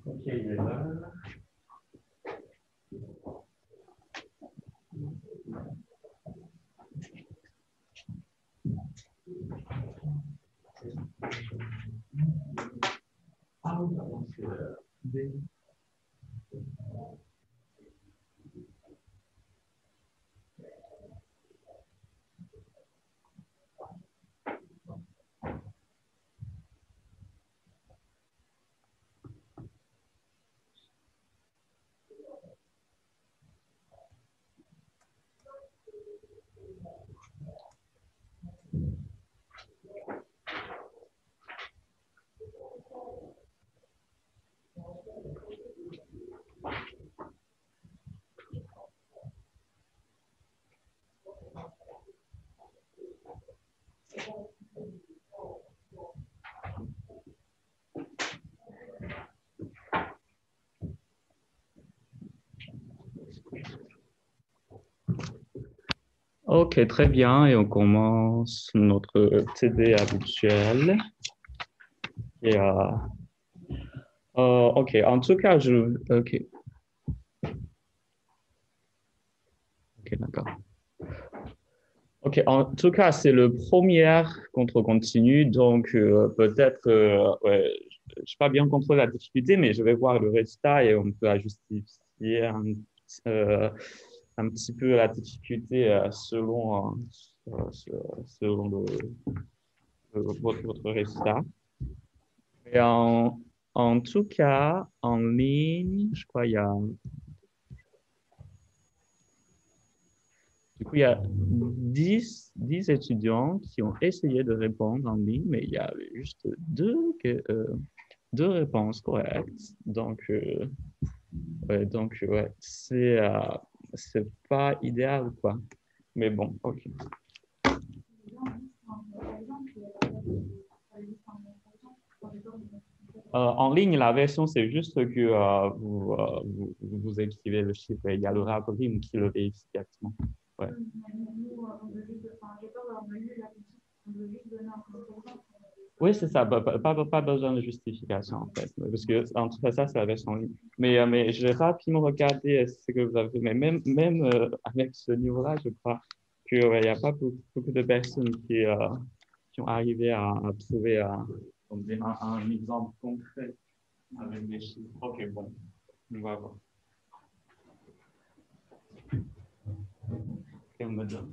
Ok, il est là. Ah oui, c'est D. Ok, très bien. Et on commence notre TD habituel. Et, ok, en tout cas, Ok, ok, d'accord. Ok, en tout cas, c'est le premier contre continu, donc peut-être, ouais, je n'ai pas bien contrôlé la difficulté, mais je vais voir le résultat et on peut ajuster euh, un petit peu la difficulté selon votre résultat. Et en tout cas, en ligne, je crois il y a 10 étudiants qui ont essayé de répondre en ligne, mais il y avait juste deux réponses correctes. Ouais, c'est pas idéal, quoi. Mais bon, OK. En ligne, la version, c'est juste que vous écrivez le chiffre et il y a le algorithme qui le vérifie directement. Ouais. Oui, c'est ça. Pas besoin de justification, en fait. Parce que, en tout cas, ça, c'est la version en ligne. Mais je vais rapidement regarder ce que vous avez fait. Mais même avec ce niveau-là, je crois qu'il n'y a pas beaucoup de personnes qui ont arrivé à trouver un exemple concret avec des chiffres. OK, bon. On va voir. On me donne.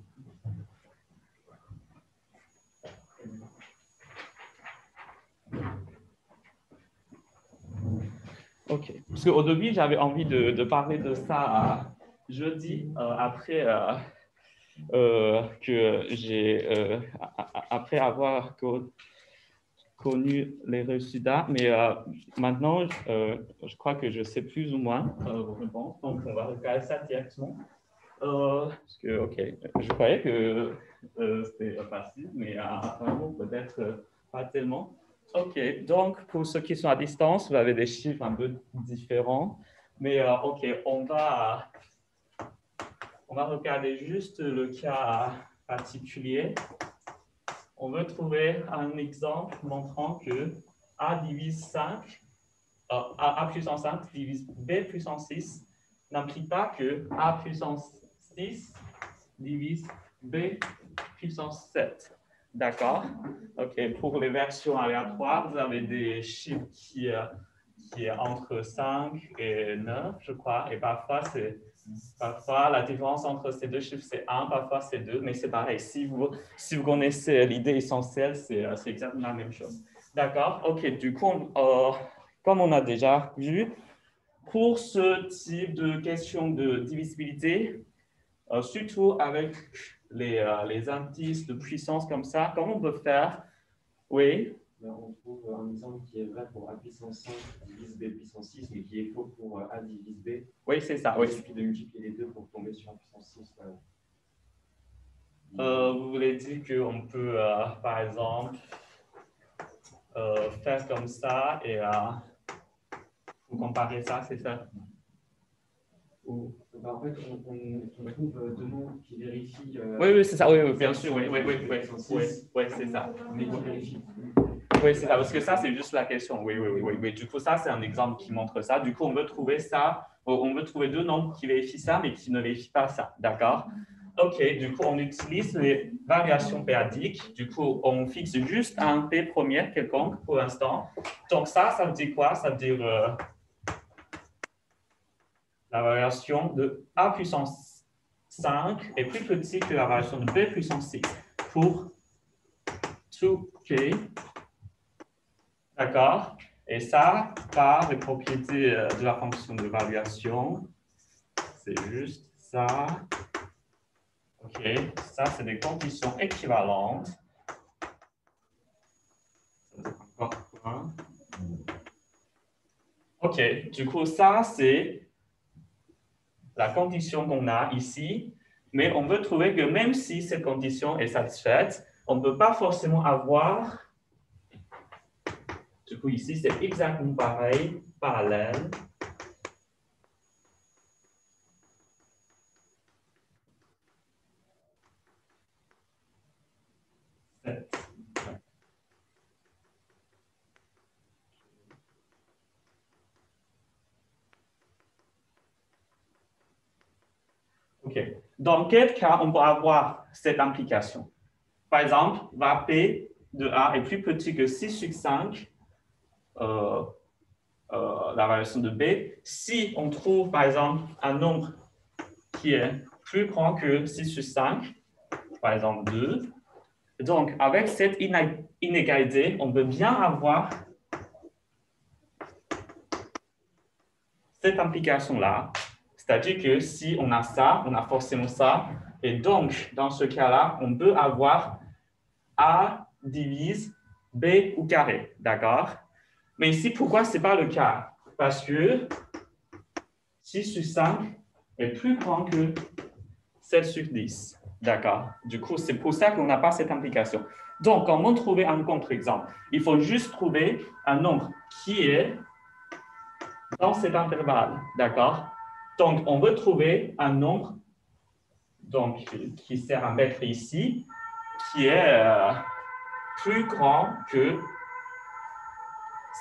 OK. Parce qu'au début, j'avais envie de parler de ça jeudi, que après avoir connu les résultats, mais maintenant, je crois que je sais plus ou moins vos réponses, donc on va regarder ça directement. Parce que, OK, je croyais que c'était facile, mais apparemment, peut-être pas tellement. OK, donc pour ceux qui sont à distance, vous avez des chiffres un peu différents, mais OK, on va regarder juste le cas particulier. On veut trouver un exemple montrant que A divise 5, A puissance 5 divise B puissance 6 n'implique pas que A puissance 6 divise B puissance 7. D'accord? OK. Pour les versions aléatoires, vous avez des chiffres qui est entre 5 et 9, je crois. Et parfois la différence entre ces deux chiffres, c'est 1, parfois c'est 2, mais c'est pareil. Si vous connaissez l'idée essentielle, c'est exactement la même chose. D'accord? OK. Du coup, comme on a déjà vu, pour ce type de question de divisibilité, surtout avec les indices de puissance comme ça, comment on peut faire? Oui, on trouve un exemple qui est vrai pour A puissance 5 divise B puissance 6, mais qui est faux pour A divise B. Oui, c'est ça. Oui. Il suffit de multiplier les deux pour tomber sur A puissance 6. Vous voulez dire qu'on peut, par exemple, faire comme ça et vous comparer ça, c'est ça? Ou... En fait, on trouve deux noms qui vérifient. Oui, c'est ça, oui, bien sûr, oui, c'est ça. Mais qui vérifient. Oui, c'est ça, parce que ça, c'est juste la question. Oui. Du coup, ça, c'est un exemple qui montre ça. Du coup, on veut trouver ça, on veut trouver deux nombres qui vérifient ça, mais qui ne vérifient pas ça, d'accord? OK, du coup, on utilise les variations périodiques. Du coup, on fixe juste un P première quelconque pour l'instant. Donc, ça veut dire quoi? Ça veut dire la variation de A puissance 5 est plus petite que la variation de B puissance 6 pour tout K. D'accord? Et ça, par les propriétés de la fonction de variation, c'est juste ça. OK, ça, c'est des conditions équivalentes. Ça veut dire encore quoi? OK, du coup, ça, c'est la condition qu'on a ici, mais on veut trouver que même si cette condition est satisfaite, on ne peut pas forcément avoir. Du coup, ici, c'est exactement pareil, parallèle. OK. Dans quel cas on peut avoir cette implication? Par exemple, va P de A est plus petit que 6 sur 5, la variation de B. Si on trouve, par exemple, un nombre qui est plus grand que 6 sur 5, par exemple 2, donc avec cette inégalité, on peut bien avoir cette implication-là. C'est-à-dire que si on a ça, on a forcément ça. Et donc, dans ce cas-là, on peut avoir A divise B au carré. D'accord? Mais ici, pourquoi ce n'est pas le cas? Parce que 6 sur 5 est plus grand que 7 sur 10. D'accord? Du coup, c'est pour ça qu'on n'a pas cette implication. Donc, comment trouver un contre-exemple? Il faut juste trouver un nombre qui est dans cet intervalle. D'accord? Donc, on veut trouver un nombre donc, qui sert à mettre ici, qui est plus grand que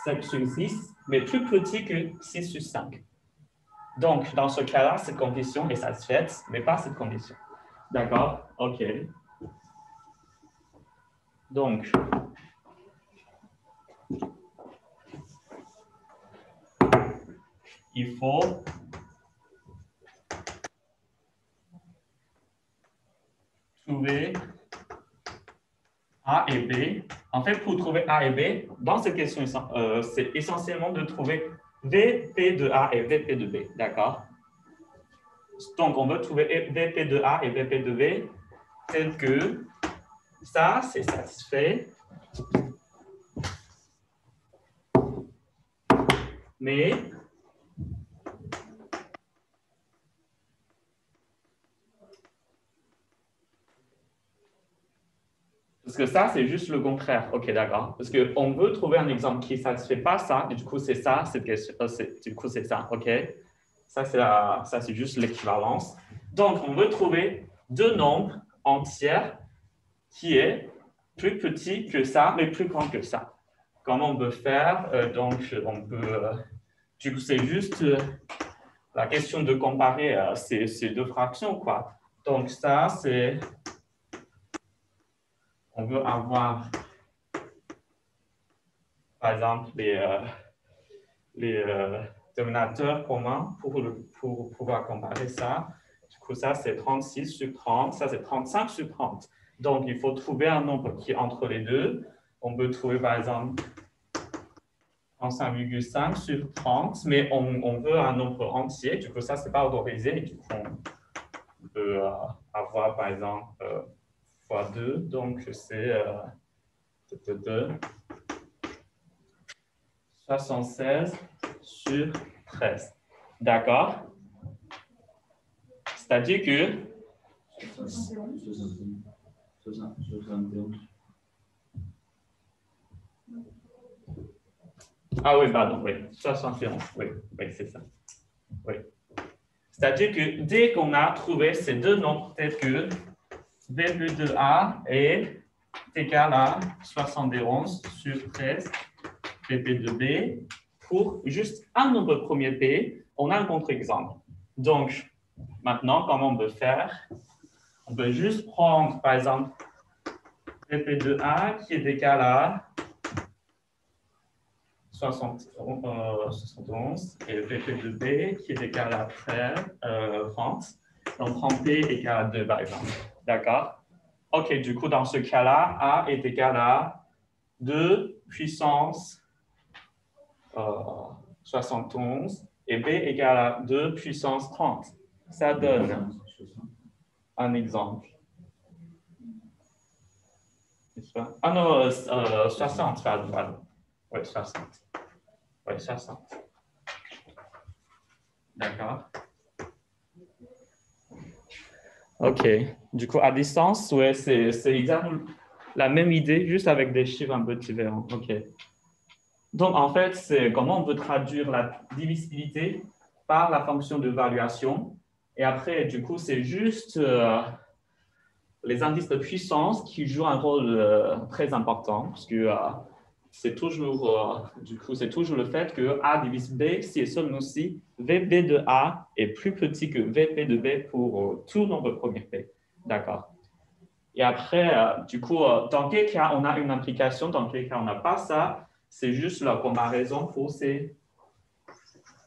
7 sur 6, mais plus petit que 6 sur 5. Donc, dans ce cas-là, cette condition est satisfaite, mais pas cette condition. D'accord? OK. Donc, il faut trouver A et B. En fait, pour trouver A et B, dans cette question, c'est essentiellement de trouver VP de A et VP de B. D'accord? Donc, on veut trouver VP de A et VP de B tel que ça, c'est satisfait. Mais parce que ça, c'est juste le contraire. OK, d'accord. Parce qu'on veut trouver un exemple qui ne satisfait pas ça, et du coup, c'est ça, cette question. Du coup, c'est ça. OK? Ça, c'est juste l'équivalence. Donc, on veut trouver deux nombres entiers qui est plus petit que ça, mais plus grand que ça. Comment on peut faire? Donc, on peut. Du coup, c'est juste la question de comparer ces deux fractions, quoi. Donc, ça, c'est. On veut avoir, par exemple, les dénominateurs communs pour pouvoir comparer ça. Du coup, ça, c'est 36 sur 30. Ça, c'est 35 sur 30. Donc, il faut trouver un nombre qui est entre les deux. On peut trouver, par exemple, 35,5 sur 30, mais on veut un nombre entier. Du coup, ça, ce n'est pas autorisé. Du coup, on peut avoir, par exemple, fois 2. Donc, c'est 2. 76 sur 13. D'accord? C'est-à-dire que 71. ah oui, pardon, oui, 71, oui, oui, c'est ça. Oui. C'est-à-dire que dès qu'on a trouvé ces deux nombres, peut-être que VB de A est égal à 71 sur 13 VB de B, pour juste un nombre premier P, on a un contre-exemple. Donc, maintenant, comment on peut faire? On peut juste prendre, par exemple, VP de A qui est égal à 71 et VP de B qui est égal à 30. Donc, on prend P égal à 2, par exemple. D'accord? OK, du coup, dans ce cas-là, A est égal à 2 puissance 71 et B égale à 2 puissance 30. Ça donne un exemple. Ah non, 60, pardon. Oui, 60. Oui, 60. D'accord. OK. Du coup, à distance, ouais, c'est exactement la même idée, juste avec des chiffres un peu différents. OK. Donc, en fait, c'est comment on peut traduire la divisibilité par la fonction de valuation. Et après, du coup, c'est juste les indices de puissance qui jouent un rôle très important, parce que c'est toujours, du coup, c'est toujours le fait que A divise B si et seulement si VB de A est plus petit que VP de B pour tout nombre premier P. D'accord. Et après, du coup, dans quel cas on a une implication, dans quel cas on n'a pas ça, c'est juste la comparaison pour ces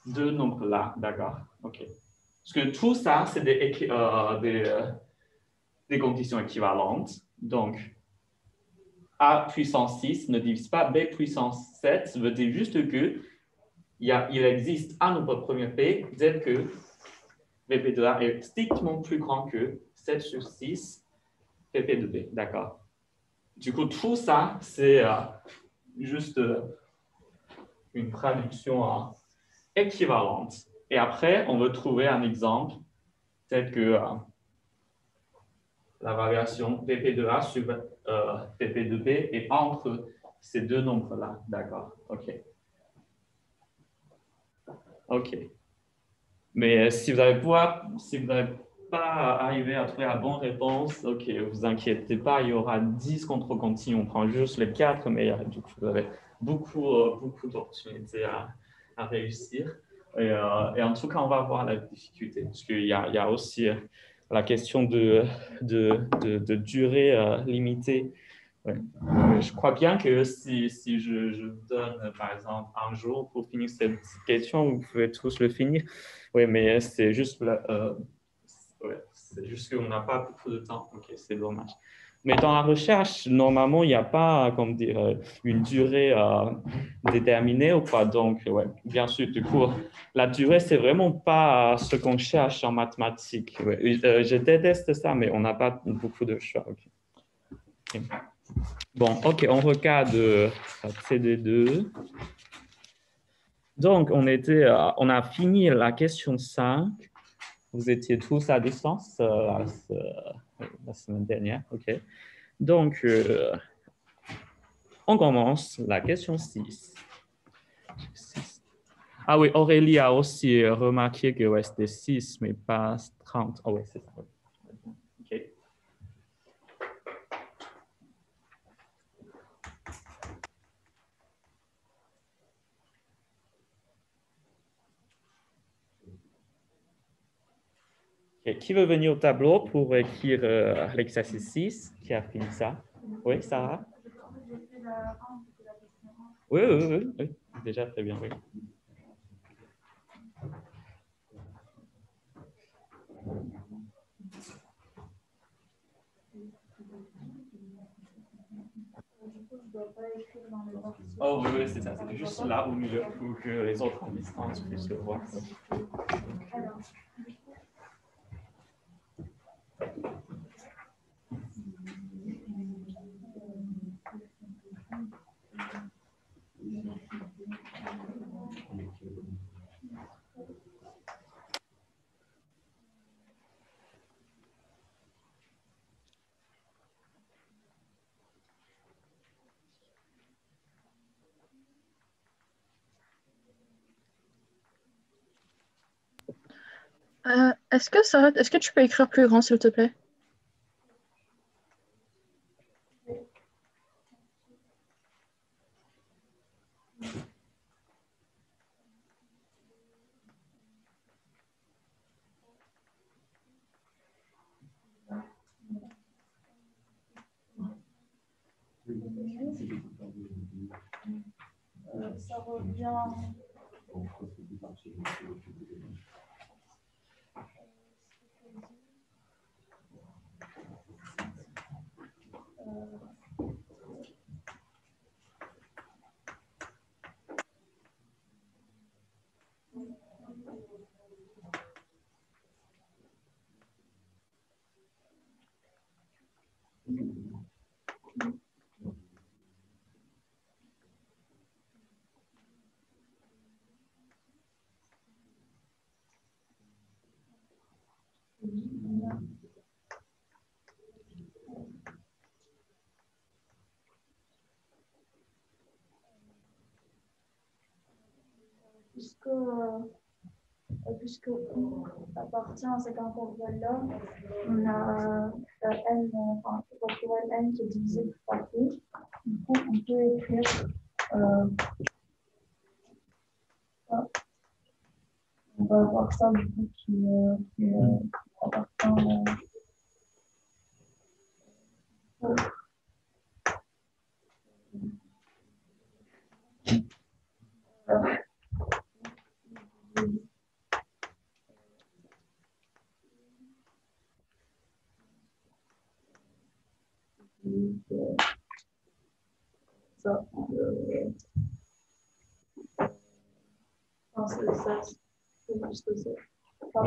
deux nombres-là. D'accord. OK. Parce que tout ça, c'est des conditions équivalentes. Donc, A puissance 6 ne divise pas B puissance 7. Ça veut dire juste que il existe un nombre premier P tel que VP de A est strictement plus grand que 7 sur 6 VP de B. D'accord. Du coup, tout ça, c'est juste une traduction équivalente. Et après, on veut trouver un exemple tel que la variation VP de A sur VP de B est entre ces deux nombres-là. D'accord. OK. OK. Mais si vous n'avez pas arrivé à trouver la bonne réponse, OK, vous inquiétez pas, il y aura 10 contre-contignes. On prend juste les 4 meilleurs. Du coup, vous avez beaucoup d'opportunités à réussir. Et en tout cas, on va voir la difficulté. Parce qu'il y a aussi la question de durée limitée. Ouais. Je crois bien que si je vous donne, par exemple, un jour pour finir cette question, vous pouvez tous le finir. Oui, mais c'est juste, ouais, c'est juste qu'on n'a pas beaucoup de temps. OK, c'est dommage. Mais dans la recherche, normalement, il n'y a pas, comme dire, une durée déterminée ou quoi. Donc, ouais, bien sûr, du coup, la durée, c'est vraiment pas ce qu'on cherche en mathématiques. Ouais. Je déteste ça, mais on n'a pas beaucoup de choix. OK. Okay. Bon, OK, on regarde CD2. Donc, on a fini la question 5. Vous étiez tous à distance la semaine dernière. OK. Donc, on commence la question 6. Ah oui, Aurélie a aussi remarqué que ouais, c'était 6, mais pas 30. Ah oui, c'est ça. OK. Okay. Qui veut venir au tableau pour écrire l'exercice 6? Qui a fini ça? Oui, Sarah? Oui. Déjà, très bien, oui. Oh oui, c'est ça. C'est juste là au milieu pour que les autres en distance puissent le voir. Est-ce que tu peux écrire plus grand, s'il te plaît? Ça revient. Puisque I appartient à cet intervalle-là, on a n, enfin, factoriel n qui est divisé par I. Du coup, on peut écrire ça. On va avoir ça du coup qui appartient ça. C'est juste ça. Enfin,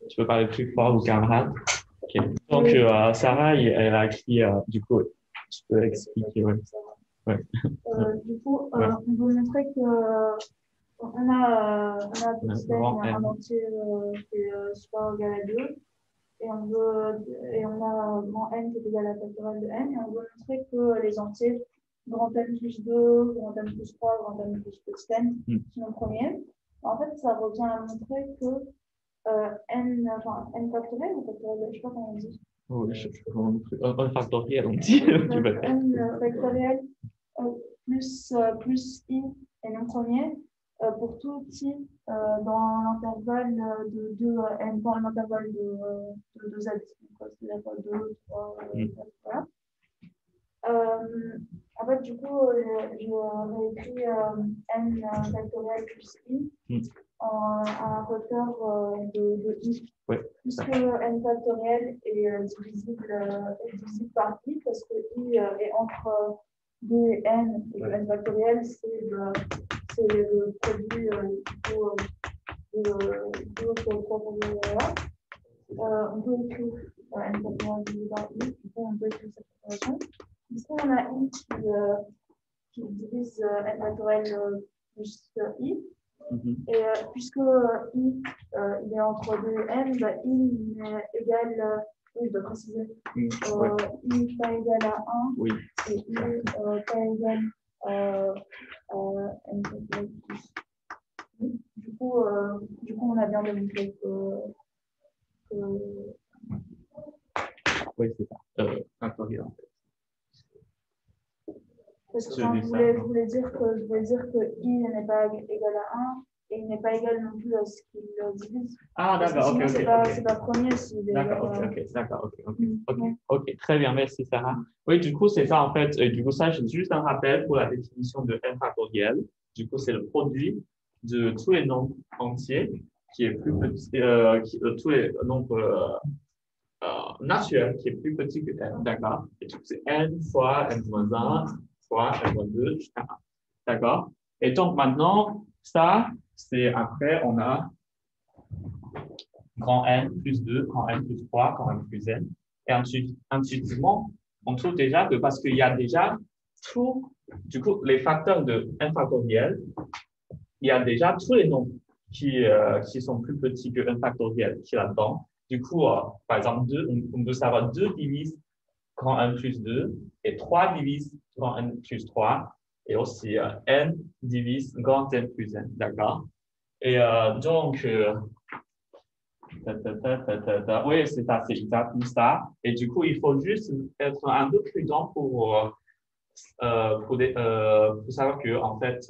Tu peux parler plus fort aux camarades. Okay. Donc, Sarah, elle a écrit, du coup, tu peux expliquer. Ouais. Du coup, on veut montrer que on a un entier qui est supérieur ou égal à 2 et on a grand N qui est égal à factoriel de N et on veut montrer que les entiers grand N plus 2, grand N plus 3, grand N plus petit n sont le premier. En fait, ça revient à montrer que N factoriel ou factoriel, je ne sais pas comment on dit. Un factoriel, on dit. N factoriel plus I est le premier pour tout I dans l'intervalle de 2n, dans l'intervalle de 2 z, c'est-à-dire 2, 3, 4, voilà. En fait, du coup, je réécris n factoriel plus I à hauteur de I. Oui. Puisque n factoriel est divisible par I, parce que I est entre 2 et n, et n factoriel, c'est le produit de 3 là. On peut écrire n factoriel divisé par I, du coup, on peut écrire cette opération. Du coup, on a I qui divise n factoriel plus I. Et puisque I il est entre 2 et n, bah, I est égal, oui, je dois préciser, I pas égal à 1 et I pas égal à n factoriel plus I. Du coup, on a bien démontré que... Oui, c'est ça. Factoriel, en fait. Parce que je voulais dire que I n'est pas égal à 1 et il n'est pas égal non plus à ce qu'il divise. Ah, d'accord, ok. C'est pas premier s'il est D'accord, ok. Très bien, merci Sarah. Oui, du coup, c'est ça en fait. Du coup, ça, j'ai juste un rappel pour la définition de n factoriel. Du coup, c'est le produit de tous les nombres entiers qui est plus petit, tous les nombres naturels qui est plus petit que n, d'accord? Et du coup, c'est n fois n-1 fois n-2 jusqu'à 1. D'accord? Et donc maintenant, ça, c'est après, on a grand N plus 2, grand N plus 3, grand N plus N. Et ensuite, intuitivement, on trouve déjà que parce qu'il y a déjà tout, du coup, les facteurs de n factoriel, il y a déjà tous les nombres qui sont plus petits que n factoriel qui est là-dedans. Du coup, par exemple, 2, on peut savoir 2 divise grand N plus 2 et 3 divise grand N plus 3 et aussi n divise grand N plus N, d'accord? Et donc, oui, c'est ça, c'est exactement ça. Et du coup, il faut juste être un peu prudent pour savoir que, en fait,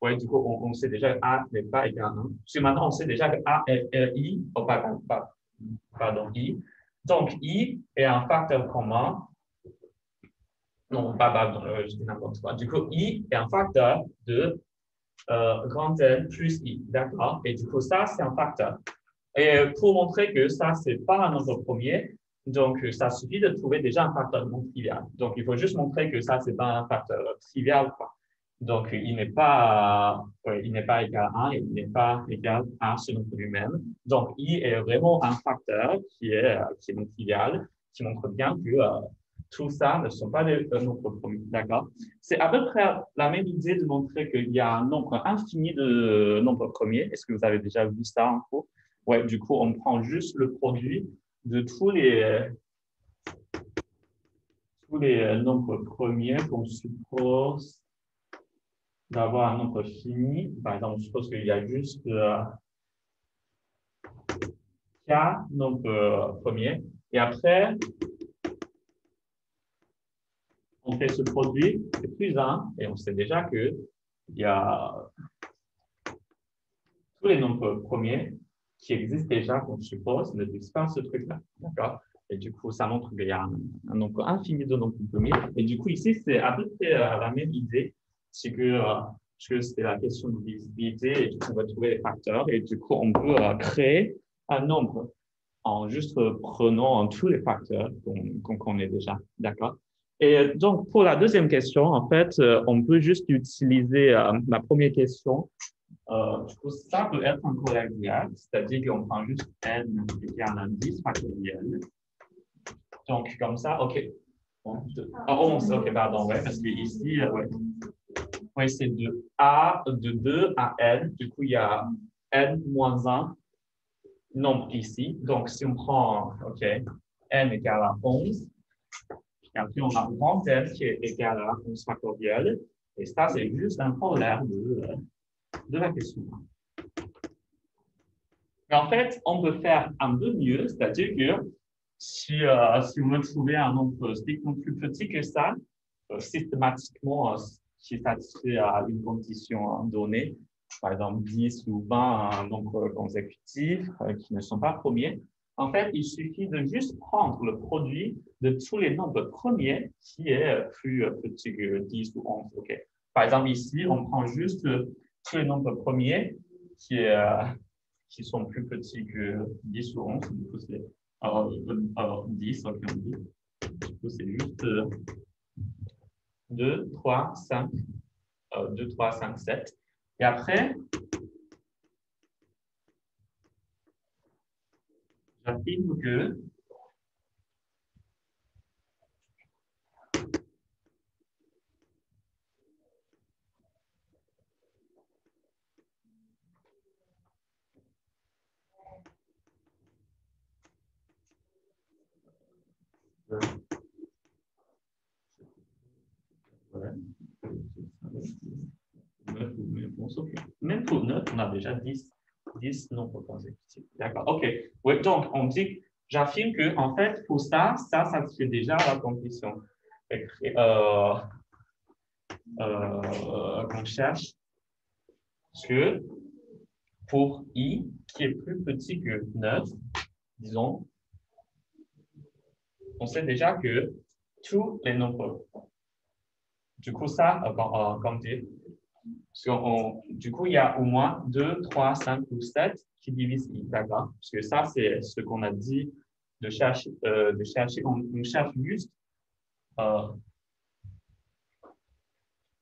ouais, du coup, on sait déjà que A n'est pas égal à 1. Parce que maintenant, on sait déjà que A est I, oh, pardon, I. Donc, I est un facteur commun. Non, pardon, je dis n'importe quoi. Du coup, I est un facteur de grand N plus I. D'accord? Et du coup, ça, c'est un facteur. Et pour montrer que ça, c'est pas un nombre premier, donc ça suffit de trouver déjà un facteur non trivial. Donc, il faut juste montrer que ça, c'est pas un facteur trivial, quoi. Donc, il n'est pas égal à 1 et il n'est pas égal à ce nombre lui-même. Donc, I est vraiment un facteur qui est non trivial, qui montre bien que tout ça ne sont pas des nombres premiers. D'accord? C'est à peu près la même idée de montrer qu'il y a un nombre infini de nombres premiers. Est-ce que vous avez déjà vu ça en cours? Ouais, du coup, on prend juste le produit de tous les nombres premiers qu'on suppose d'avoir un nombre fini. Par exemple, je suppose qu'il y a juste K nombre premier. Et après, on fait ce produit, c'est plus 1, et on sait déjà qu'il y a tous les nombres premiers qui existent déjà, qu'on suppose, ne disent pas ce truc-là. D'accord? Et du coup, ça montre qu'il y a un nombre infini de nombres premiers. Et du coup, ici, c'est à peu près la même idée. C'est que c'est la question de divisibilité, et du coup, on va trouver les facteurs. Et du coup, on peut créer un nombre en juste prenant tous les facteurs qu'on connaît déjà. D'accord? Et donc, pour la deuxième question, en fait, on peut juste utiliser la première question. Du coup, ça peut être un collégial, c'est-à-dire qu'on prend juste n égale à 10 factoriel. Donc, comme ça, OK. 11, OK, pardon, ouais, parce que ici, ouais, c'est de 2 à n. Du coup, il y a n moins 1 nombre ici. Donc, si on prend, OK, n égale à 11, et après, on a grand n qui est égal à 11 factoriel. Et ça, c'est juste un corollaire de la question. Mais en fait, on peut faire un peu mieux, c'est-à-dire que si vous me trouvez un nombre strictement plus petit que ça, systématiquement, qui satisfait à une condition donnée, par exemple 10 ou 20 nombres consécutifs qui ne sont pas premiers, en fait, il suffit de juste prendre le produit de tous les nombres premiers qui est plus petit que 10 ou 11. Okay. Par exemple, ici, on prend juste tous les nombres premiers qui sont plus petits que 10 ou 11. Du coup, c'est 10, ok, on dit. Du coup, c'est juste 2, 3, 5, 2, 3, 5, 7. Et après, j'affirme que même pour 9, on a déjà 10 nombres consécutifs. D'accord, OK. Oui, donc, on dit, j'affirme que, en fait, pour ça satisfait déjà la condition. Qu'on cherche que pour I, qui est plus petit que 9, disons, on sait déjà que tous les nombres, du coup, ça, comme dire, du coup, il y a au moins 2, 3, 5 ou 7 qui divisent I, d'accord? Parce que ça, c'est ce qu'on a dit de chercher. On cherche juste.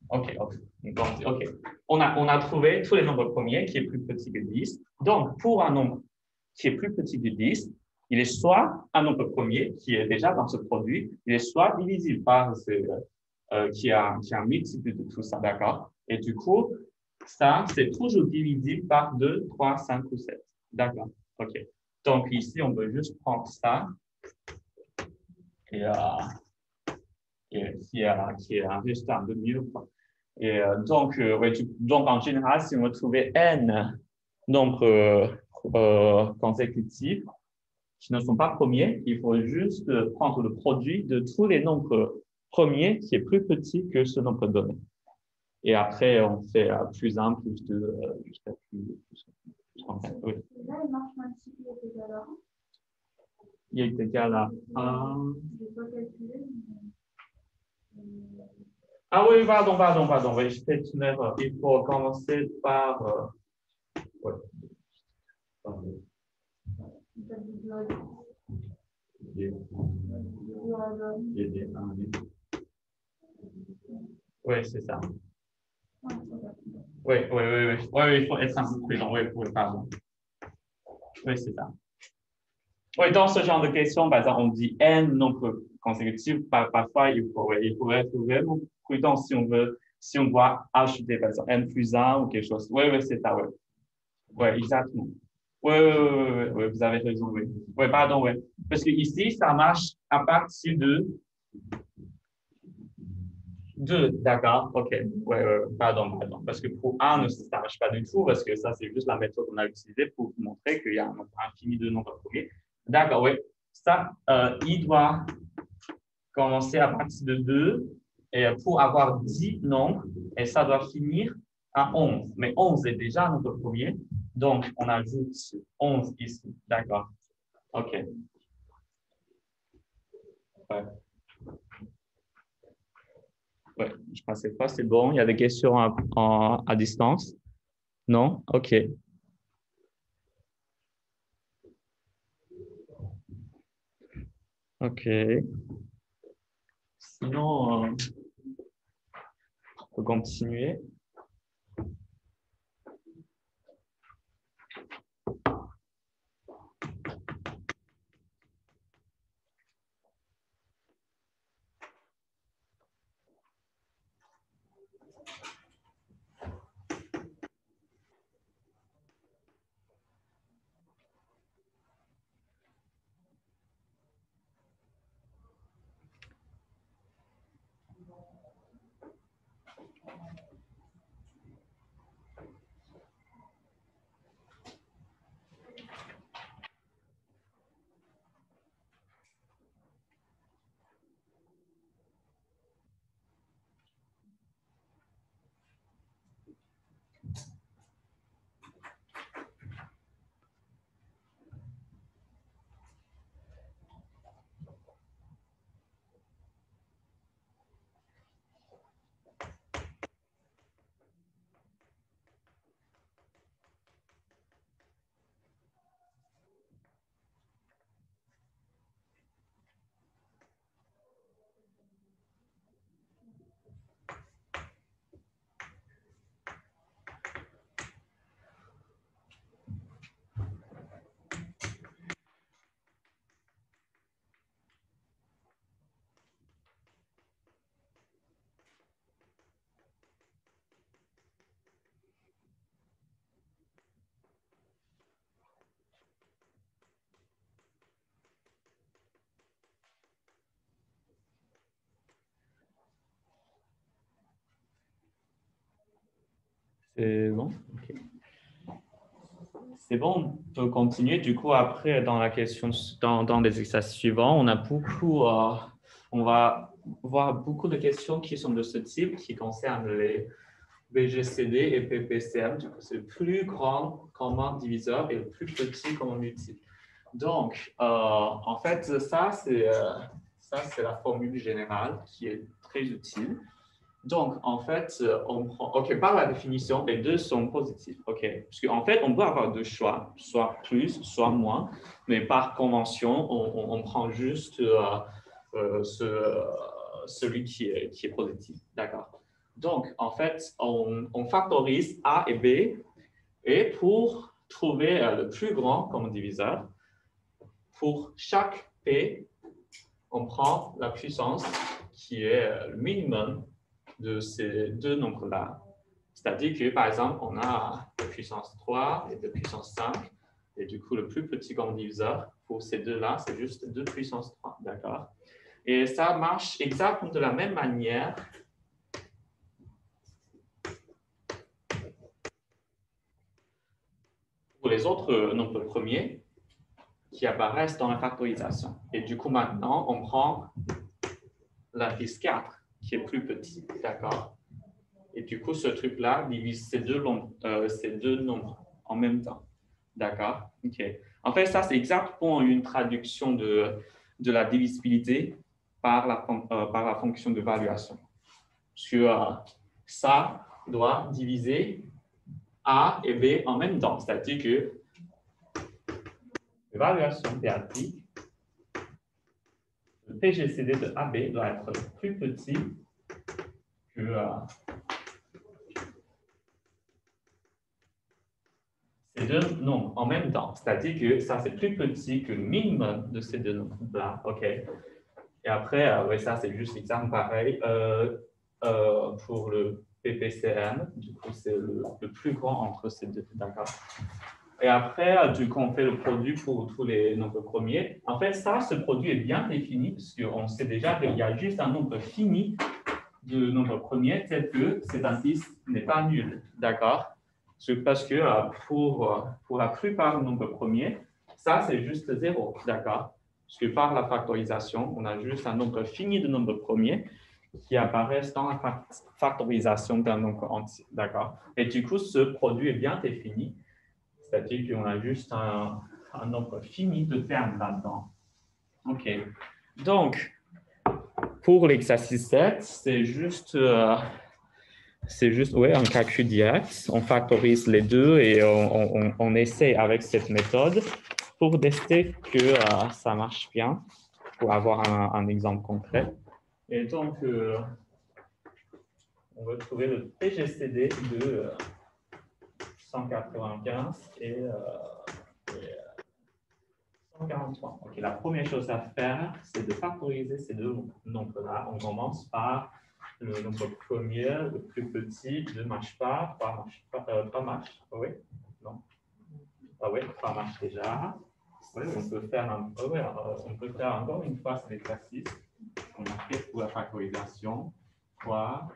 OK. On a trouvé tous les nombres premiers qui est plus petit que 10. Donc, pour un nombre qui est plus petit que 10, il est soit un nombre premier qui est déjà dans ce produit, il est soit divisible par qui a un multiple de tout ça, d'accord? Et du coup, ça, c'est toujours divisible par 2, 3, 5 ou 7. D'accord, OK. Donc, ici, on peut juste prendre ça et qui est un résultat de mieux. Et donc, en général, si on veut trouver n nombres consécutifs qui ne sont pas premiers. Il faut juste prendre le produit de tous les nombres premiers qui est plus petit que ce nombre donné. Et après, on fait plus 1, plus 2, jusqu'à plus 34. Oui. Et là, il marche multiplié est égal à 1. Il est égal à 1. Je n'ai pas calculé. Ah oui, pardon. Oui, je fais une erreur. Il faut commencer par... ouais. Oui, c'est ça. Oui, il faut être un peu prudent. Oui, pardon. Oui, c'est ça. Oui, dans ce genre de questions, par exemple, on dit n nombres consécutifs. Parfois, il faut être vraiment prudent si on doit ajouter, par exemple, n plus 1 ou quelque chose. Oui, c'est ça, oui. Oui, exactement. Oui, vous avez raison, oui. Oui, pardon, oui. Parce que ici, ça marche à partir de 2, d'accord, ok. Oui, pardon. Parce que pour 1, ça ne marche pas du tout, parce que ça, c'est juste la méthode qu'on a utilisée pour vous montrer qu'il y a un nombre infini de nombres premiers. D'accord, oui. Ça, il doit commencer à partir de 2 et pour avoir 10 nombres, et ça doit finir à 11. Mais 11 est déjà un nombre premier, donc on ajoute 11 ici. D'accord. OK. Ouais, je crois que cette fois, c'est bon. Il y a des questions à distance? Non? OK. OK. Sinon, on peut continuer. C'est bon? OK. C'est bon, on peut continuer. Du coup, après, dans la question, dans les exercices suivants, on va voir beaucoup de questions qui sont de ce type, qui concernent les BGCD et PPCM. Du coup, c'est le plus grand commun diviseur et le plus petit commun multiple. Donc, en fait, ça, c'est la formule générale qui est très utile. Donc, en fait, on prend, OK, par la définition, les deux sont positifs, OK? Parce qu'en fait, on peut avoir deux choix, soit plus, soit moins, mais par convention, on prend juste celui qui est positif, d'accord? Donc, en fait, on factorise A et B, et pour trouver le plus grand comme diviseur, pour chaque P, on prend la puissance qui est le minimum de ces deux nombres-là. C'est-à-dire que, par exemple, on a de puissance 3 et de puissance 5. Et du coup, le plus petit comme diviseur pour ces deux-là, c'est juste 2 puissance 3. D'accord? Et ça marche exactement de la même manière. les autres nombres premiers qui apparaissent dans la factorisation. Et du coup, maintenant, on prend l'indice 4 qui est plus petit, d'accord? Et du coup, ce truc-là divise ces deux nombres en même temps, d'accord? OK. En fait, ça, c'est exactement une traduction de la divisibilité par la fonction de valuation. Parce que ça doit diviser A et B en même temps. C'est-à-dire que l'évaluation théorique, le PGCD de AB doit être plus petit que ces deux nombres en même temps. C'est-à-dire que ça, c'est plus petit que le minimum de ces deux nombres-là. OK. Et après, ouais, ça, c'est juste l'exemple pareil. Pour le PPCM, du coup, c'est le plus grand entre ces deux, d'accord? Et après, du coup, on fait le produit pour tous les nombres premiers. En fait, ça, ce produit est bien défini parce qu'on sait déjà qu'il y a juste un nombre fini de nombres premiers tel que cet indice n'est pas nul, d'accord? Parce que pour la plupart des nombres premiers, ça, c'est juste 0, d'accord? Parce que par la factorisation, on a juste un nombre fini de nombres premiers qui apparaissent dans la factorisation d'un nombre entier, d'accord? Et du coup, ce produit est bien défini, c'est-à-dire qu'on a juste un nombre fini de termes là-dedans. OK. Donc, pour l'exercice 7, c'est juste ouais, un calcul direct. On factorise les deux et on essaie avec cette méthode pour tester que ça marche bien, pour avoir un exemple concret. Et donc, on va trouver le PGCD de 195 et 143. OK, la première chose à faire, c'est de factoriser ces deux nombres-là. On commence par le nombre premier, le plus petit, 2 marche pas, 3 marche. Oui? Non? Ah oui, 3 marche déjà. Oui, on peut faire on peut faire encore une fois cet exercice qu'on a fait pour la factorisation. 3.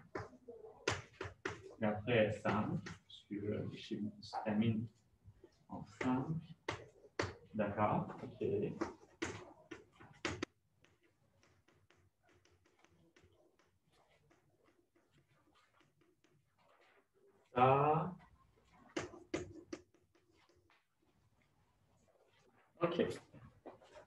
Et après 5, parce que le schéma se termine en 5. D'accord, OK. Ça. OK.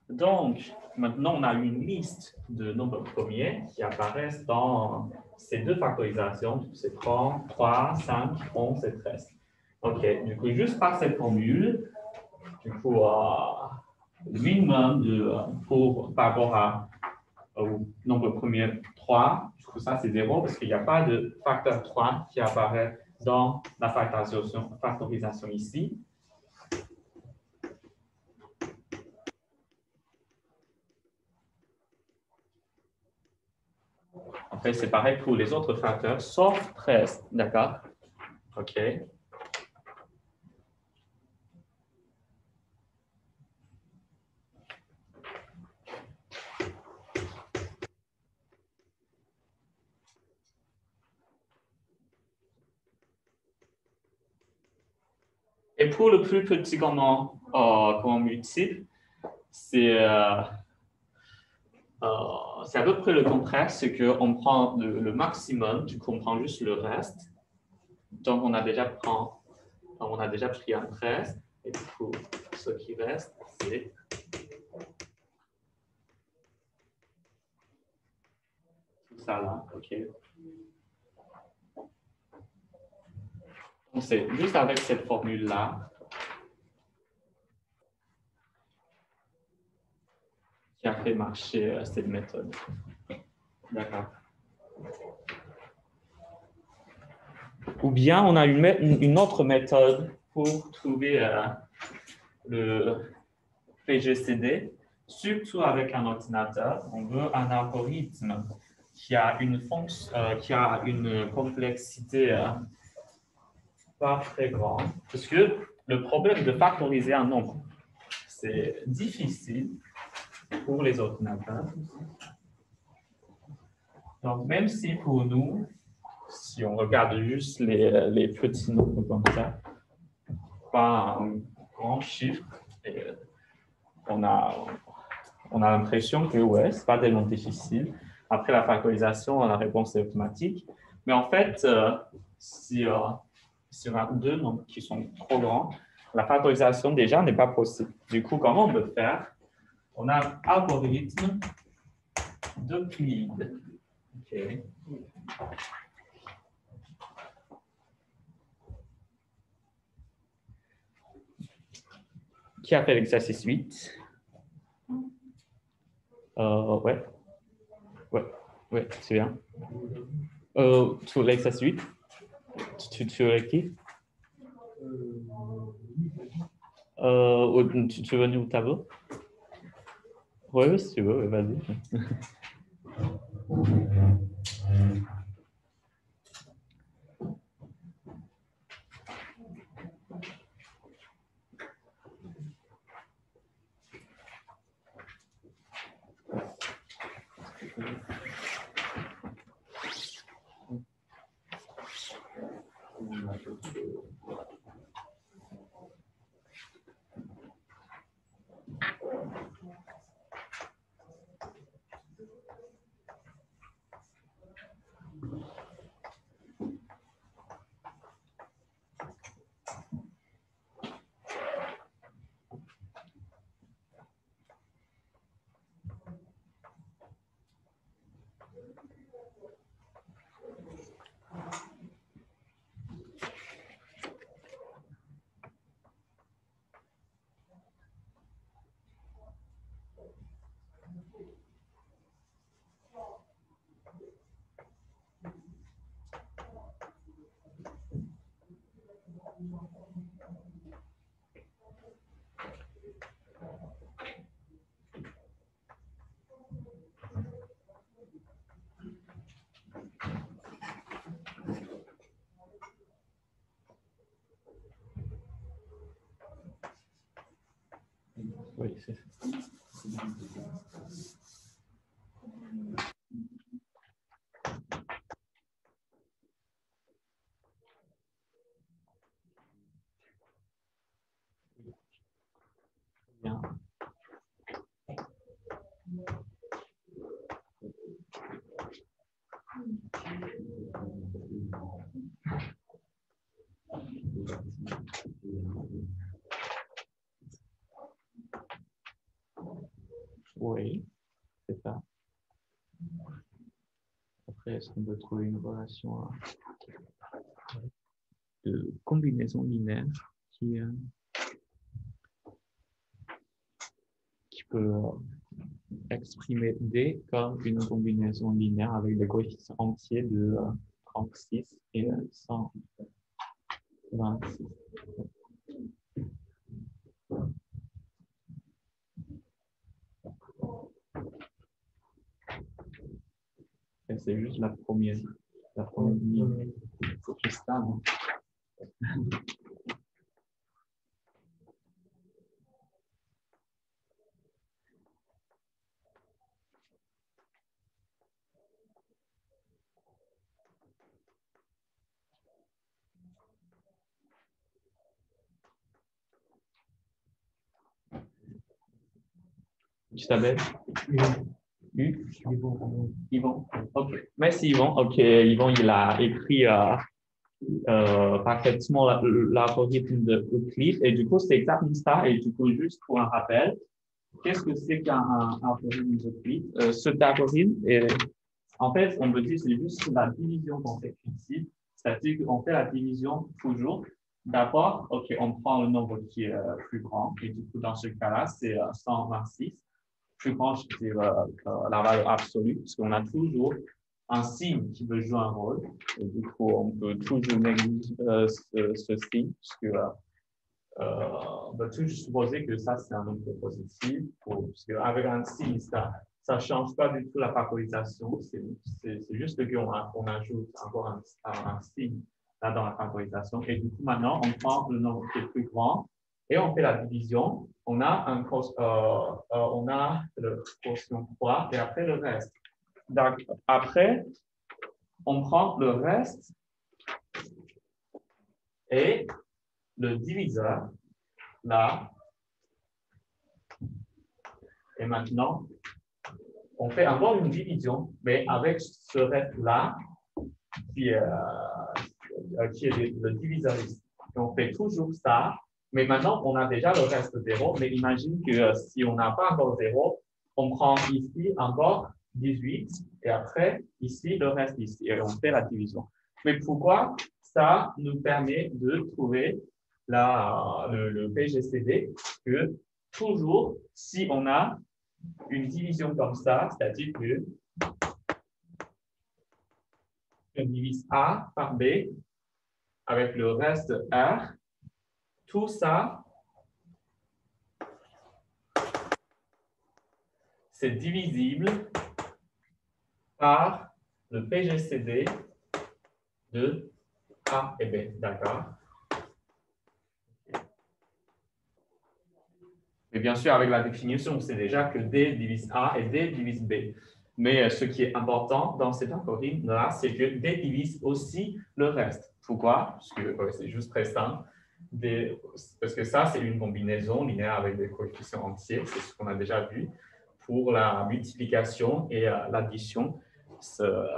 Donc, maintenant, on a une liste de nombres premiers qui apparaissent dans ces deux factorisations. C'est 30, 3, 5, 11 et 13. OK. Du coup, juste par cette formule, du coup, le minimum par rapport au nombre premier 3, du coup, ça, c'est 0 parce qu'il n'y a pas de facteur 3 qui apparaît dans la factorisation ici. En fait, c'est pareil pour les autres facteurs, sauf 13, d'accord? OK. Et pour le plus petit comment multiple, c'est à peu près le contraire, c'est qu'on prend le maximum, du coup on prend juste le reste. Donc on a déjà pris un 13, et du coup ce qui reste, c'est tout ça là, OK. Donc c'est juste avec cette formule-là qui a fait marcher cette méthode. D'accord. Ou bien on a une autre méthode pour trouver le PGCD, surtout avec un ordinateur. On veut un algorithme qui a une complexité pas très grande. Parce que le problème de factoriser un nombre, c'est difficile pour les ordinateurs. Donc, même si pour nous, si on regarde juste les petits nombres comme ça, pas un grand chiffre. Et, on a l'impression que ouais, ce n'est pas tellement difficile. Après la factorisation, la réponse est automatique. Mais en fait, si on a deux nombres qui sont trop grands, la factorisation déjà n'est pas possible. Du coup, comment on peut faire? On a un algorithme d'Euclide. Okay. Qui a fait l'exercice 8? Ouais, c'est bien. Sur l'exercice 8, tu veux qui? Tu veux venir au tableau? Oui, si tu veux, vas-y. Oui, c'est ça. Bien. Oui, c'est ça. Après, est-ce qu'on peut trouver une relation de combinaison linéaire qui peut exprimer D comme une combinaison linéaire avec des coefficients entiers de 36 et 126. C'est juste la première ligne. C'est juste ça, non? Tu t'appelles? Yvon. OK. Merci, Yvon. OK, Yvon, il a écrit parfaitement l'algorithme de Euclide. Et du coup, c'est exactement ça. Et du coup, juste pour un rappel, qu'est-ce que c'est qu'un algorithme d'Euclide? Cet algorithme, en fait, on peut dire que c'est juste la division qu'on fait ici. C'est-à-dire qu'on fait la division toujours. D'abord, OK, on prend le nombre qui est plus grand. Et du coup, dans ce cas-là, c'est 126. Plus grand, c'est la valeur absolue, parce qu'on a toujours un signe qui peut jouer un rôle. Et du coup, on peut toujours négliger ce signe, puisque on peut toujours supposer que ça, c'est un nombre positif, parce qu'avec un signe, ça ne change pas du tout la factorisation. C'est juste qu'on ajoute encore un signe là dans la factorisation. Et du coup, maintenant, on prend le nombre qui est plus grand et on fait la division. On a le quotient 3 et après le reste. Donc, après, on prend le reste et le diviseur là. Et maintenant, on fait encore une division, mais avec ce reste-là, qui est le diviseur ici. Et on fait toujours ça, mais maintenant, on a déjà le reste 0, mais imagine que si on n'a pas encore 0, on prend ici encore 18, et après, ici, le reste ici, et on fait la division. Mais pourquoi ça nous permet de trouver le PGCD que toujours, si on a une division comme ça, c'est-à-dire que on divise A par B avec le reste R, tout ça, c'est divisible par le PGCD de A et B, d'accord? Mais bien sûr, avec la définition, on sait déjà que D divise A et D divise B. Mais ce qui est important dans cet algorithme-là, c'est que D divise aussi le reste. Pourquoi? Parce que c'est juste très simple. Parce que ça, c'est une combinaison linéaire avec des coefficients entiers. C'est ce qu'on a déjà vu. Pour la multiplication et l'addition,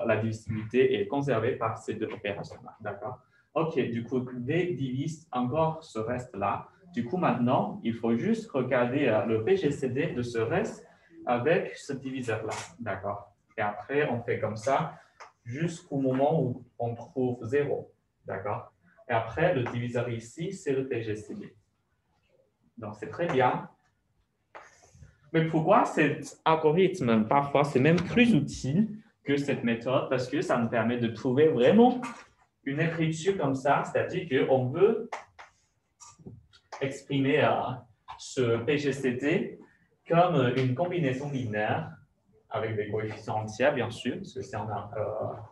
la divisibilité est conservée par ces deux opérations-là. D'accord? OK, du coup, D divise encore ce reste-là. Du coup, maintenant, il faut juste regarder le PGCD de ce reste avec ce diviseur-là. D'accord? Et après, on fait comme ça jusqu'au moment où on trouve 0. D'accord? Et après, le diviseur ici, c'est le PGCD. Donc, c'est très bien. Mais pourquoi cet algorithme, parfois, c'est même plus utile que cette méthode? Parce que ça nous permet de trouver vraiment une écriture comme ça, c'est-à-dire qu'on veut exprimer ce PGCD comme une combinaison linéaire avec des coefficients entiers, bien sûr, parce que c'est en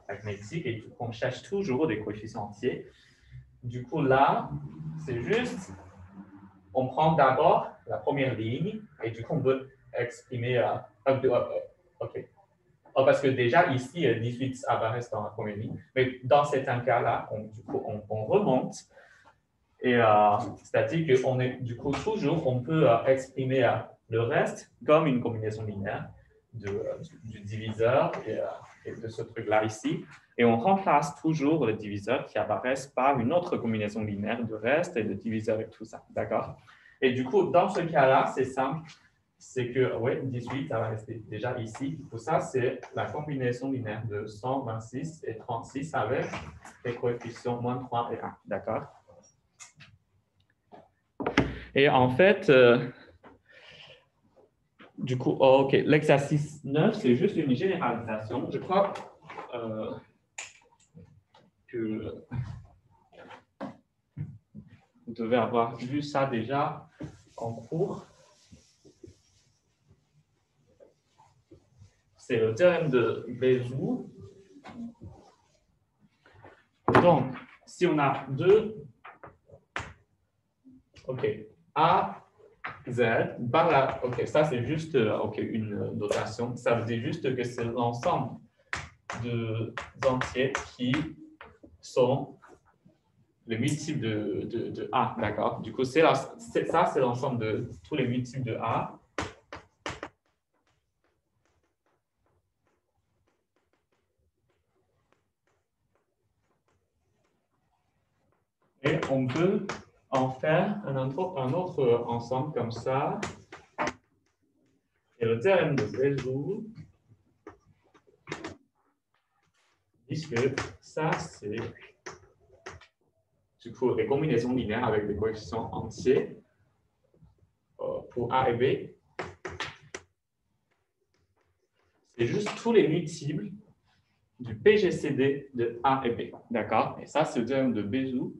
arithmétique et on cherche toujours des coefficients entiers. Du coup, là, c'est juste, on prend d'abord la première ligne et du coup, on veut exprimer. OK. Oh, parce que déjà, ici, 18 apparaît dans la première ligne. Mais dans certains cas-là, on remonte. Et c'est-à-dire qu'on est du coup toujours, on peut exprimer le reste comme une combinaison linéaire du diviseur et de ce truc-là ici. Et on remplace toujours le diviseur qui apparaît par une autre combinaison linéaire de reste et de diviseur et tout ça. D'accord? Et du coup, dans ce cas-là, c'est simple. C'est que, oui, 18, ça va rester déjà ici. Pour ça, c'est la combinaison linéaire de 126 et 36 avec les coefficients moins 3 et 1. D'accord? Et en fait, du coup, OK, l'exercice 9, c'est juste une généralisation. Je crois que vous devez avoir vu ça déjà en cours. C'est le théorème de Bézout. Donc, si on a deux, OK, A, Z, OK, ça c'est juste une notation. Ça veut dire juste que c'est l'ensemble de entiers qui sont les multiples de A, d'accord? Du coup, ça, c'est l'ensemble de tous les multiples de A. Et on peut en faire un autre ensemble comme ça. Et le théorème de Bézout dit que ça, c'est du coup les combinaisons linéaires avec des coefficients entiers pour A et B. C'est juste tous les multiples du PGCD de A et B. D'accord? Et ça, c'est le théorème de Bézout.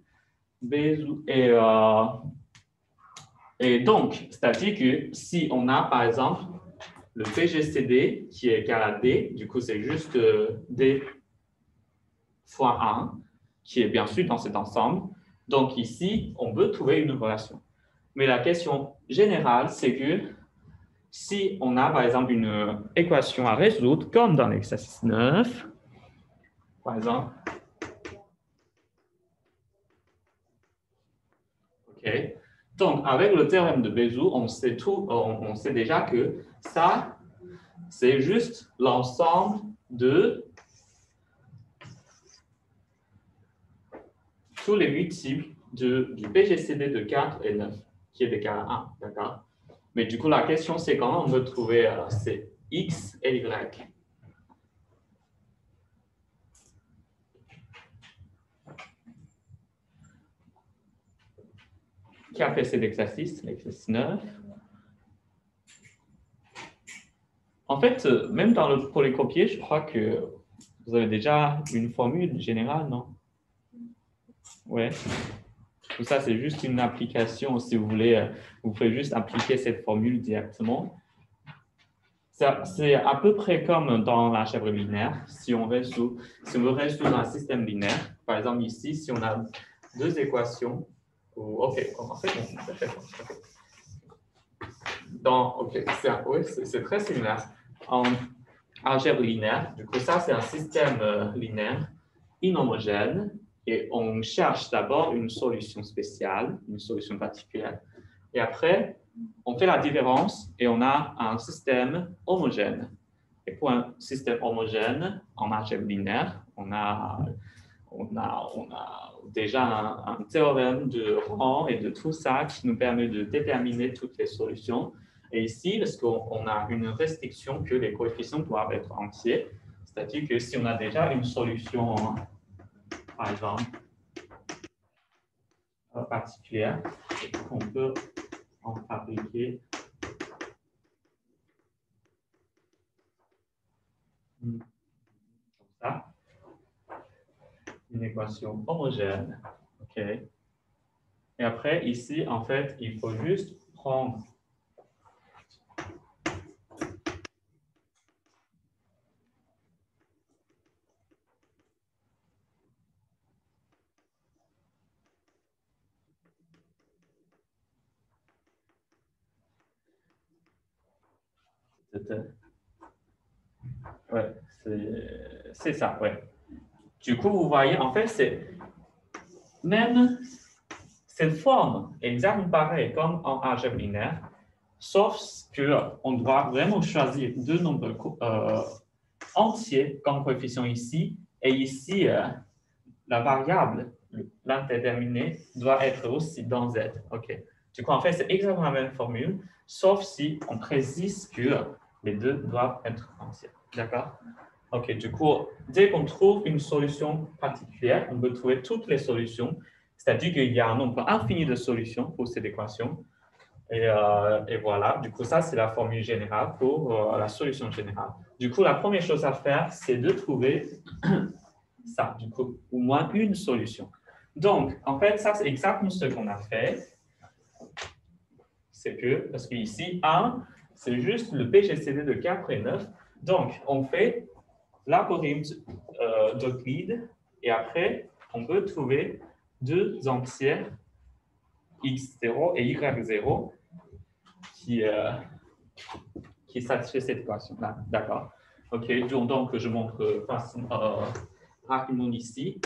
Et donc, c'est-à-dire que si on a, par exemple, le PGCD qui est égal à D, du coup, c'est juste D fois 1, qui est bien sûr dans cet ensemble. Donc, ici, on veut trouver une relation. Mais la question générale, c'est que si on a, par exemple, une équation à résoudre, comme dans l'exercice 9, par exemple, OK, Donc, avec le théorème de Bézout, on sait déjà que ça, c'est juste l'ensemble de tous les multiples du PGCD de 4 et 9, qui est égal à 1, d'accord? Mais du coup, la question, c'est comment on veut trouver ces X et Y. Qui a fait cet exercice, l'exercice 9? En fait, même dans le polycopier, je crois que vous avez déjà une formule générale, non? Ouais. Tout ça, c'est juste une application. Si vous voulez, vous pouvez juste appliquer cette formule directement. C'est à peu près comme dans l'algèbre linéaire. Si on reste sous un système linéaire, par exemple ici, si on a deux équations, OK, en fait, c'est très similaire. En algèbre linéaire, du coup, ça, c'est un système linéaire inhomogène et on cherche d'abord une solution spéciale, une solution particulière. Et après, on fait la différence et on a un système homogène. Et pour un système homogène en algèbre linéaire, on a déjà un théorème de rang et de tout ça qui nous permet de déterminer toutes les solutions. Et ici, parce qu'on a une restriction que les coefficients doivent être entiers, c'est-à-dire que si on a déjà une solution, par exemple, particulière, on peut en fabriquer comme ça, une équation homogène. OK. Et après, ici, en fait, il faut juste prendre ouais, c'est ça, ouais. Du coup, vous voyez, en fait, c'est même cette forme exactement pareille comme en algèbre linéaire, sauf qu'on doit vraiment choisir deux nombres entiers comme coefficient ici, et ici, la variable, l'indéterminé, doit être aussi dans Z. OK. Du coup, en fait, c'est exactement la même formule, sauf si on précise que les deux doivent être entiers. D'accord? OK. Du coup, dès qu'on trouve une solution particulière, on peut trouver toutes les solutions, c'est-à-dire qu'il y a un nombre infini de solutions pour cette équation. Et voilà, du coup, ça, c'est la formule générale pour la solution générale. Du coup, la première chose à faire, c'est de trouver ça, du coup, au moins une solution. Donc, en fait, ça, c'est exactement ce qu'on a fait. C'est que, parce qu'ici, 1, c'est juste le PGCD de 4 et 9. Donc, on fait l'algorithme d'Euclide et après, on peut trouver deux entières x0 et y0 qui satisfait cette équation-là. D'accord. OK, donc je montre rapidement ici.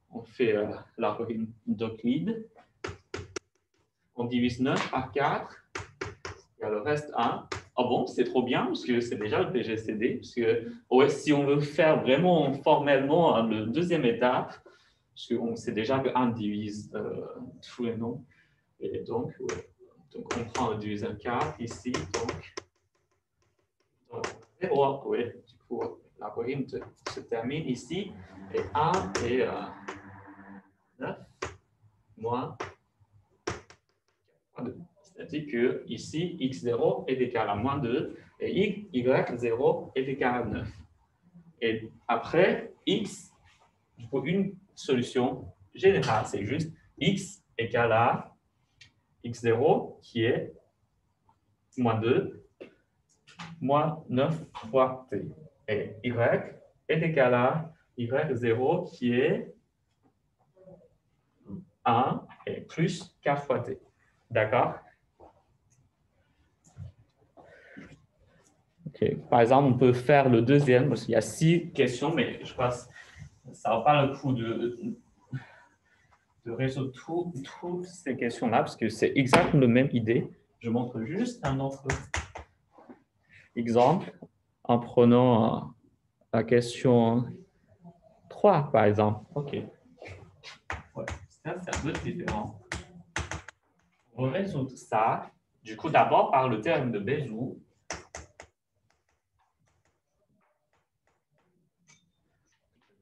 On fait l'algorithme d'Euclide. On divise 9 par 4. Il y a le reste 1. Ah bon, c'est trop bien, parce que c'est déjà le PGCD. Parce que ouais, si on veut faire vraiment formellement la deuxième étape, parce qu'on sait déjà que 1 divise tous les nombres. Et donc, ouais. Donc, on prend le diviseur 4 ici. Donc 0, oui, du coup, l'algorithme se termine ici. Et 1 et 9 moins 2. C'est-à-dire que ici, x0 est égal à moins 2 et y0 est égal à 9. Et après, x, du coup, une solution générale, c'est juste x égale à x0 qui est moins 2 moins 9 fois t. Et y est égal à y0 qui est 1 et plus 4 fois t. D'accord? OK. Par exemple, on peut faire le deuxième, parce qu'il y a 6 questions, mais je pense que ça ne vaut pas le coup de résoudre toutes ces questions-là, parce que c'est exactement la même idée. Je montre juste un autre exemple en prenant la question 3, par exemple. OK. Ouais, ça, c'est un peu différent. On va résoudre ça, du coup, d'abord par le théorème de Bézout.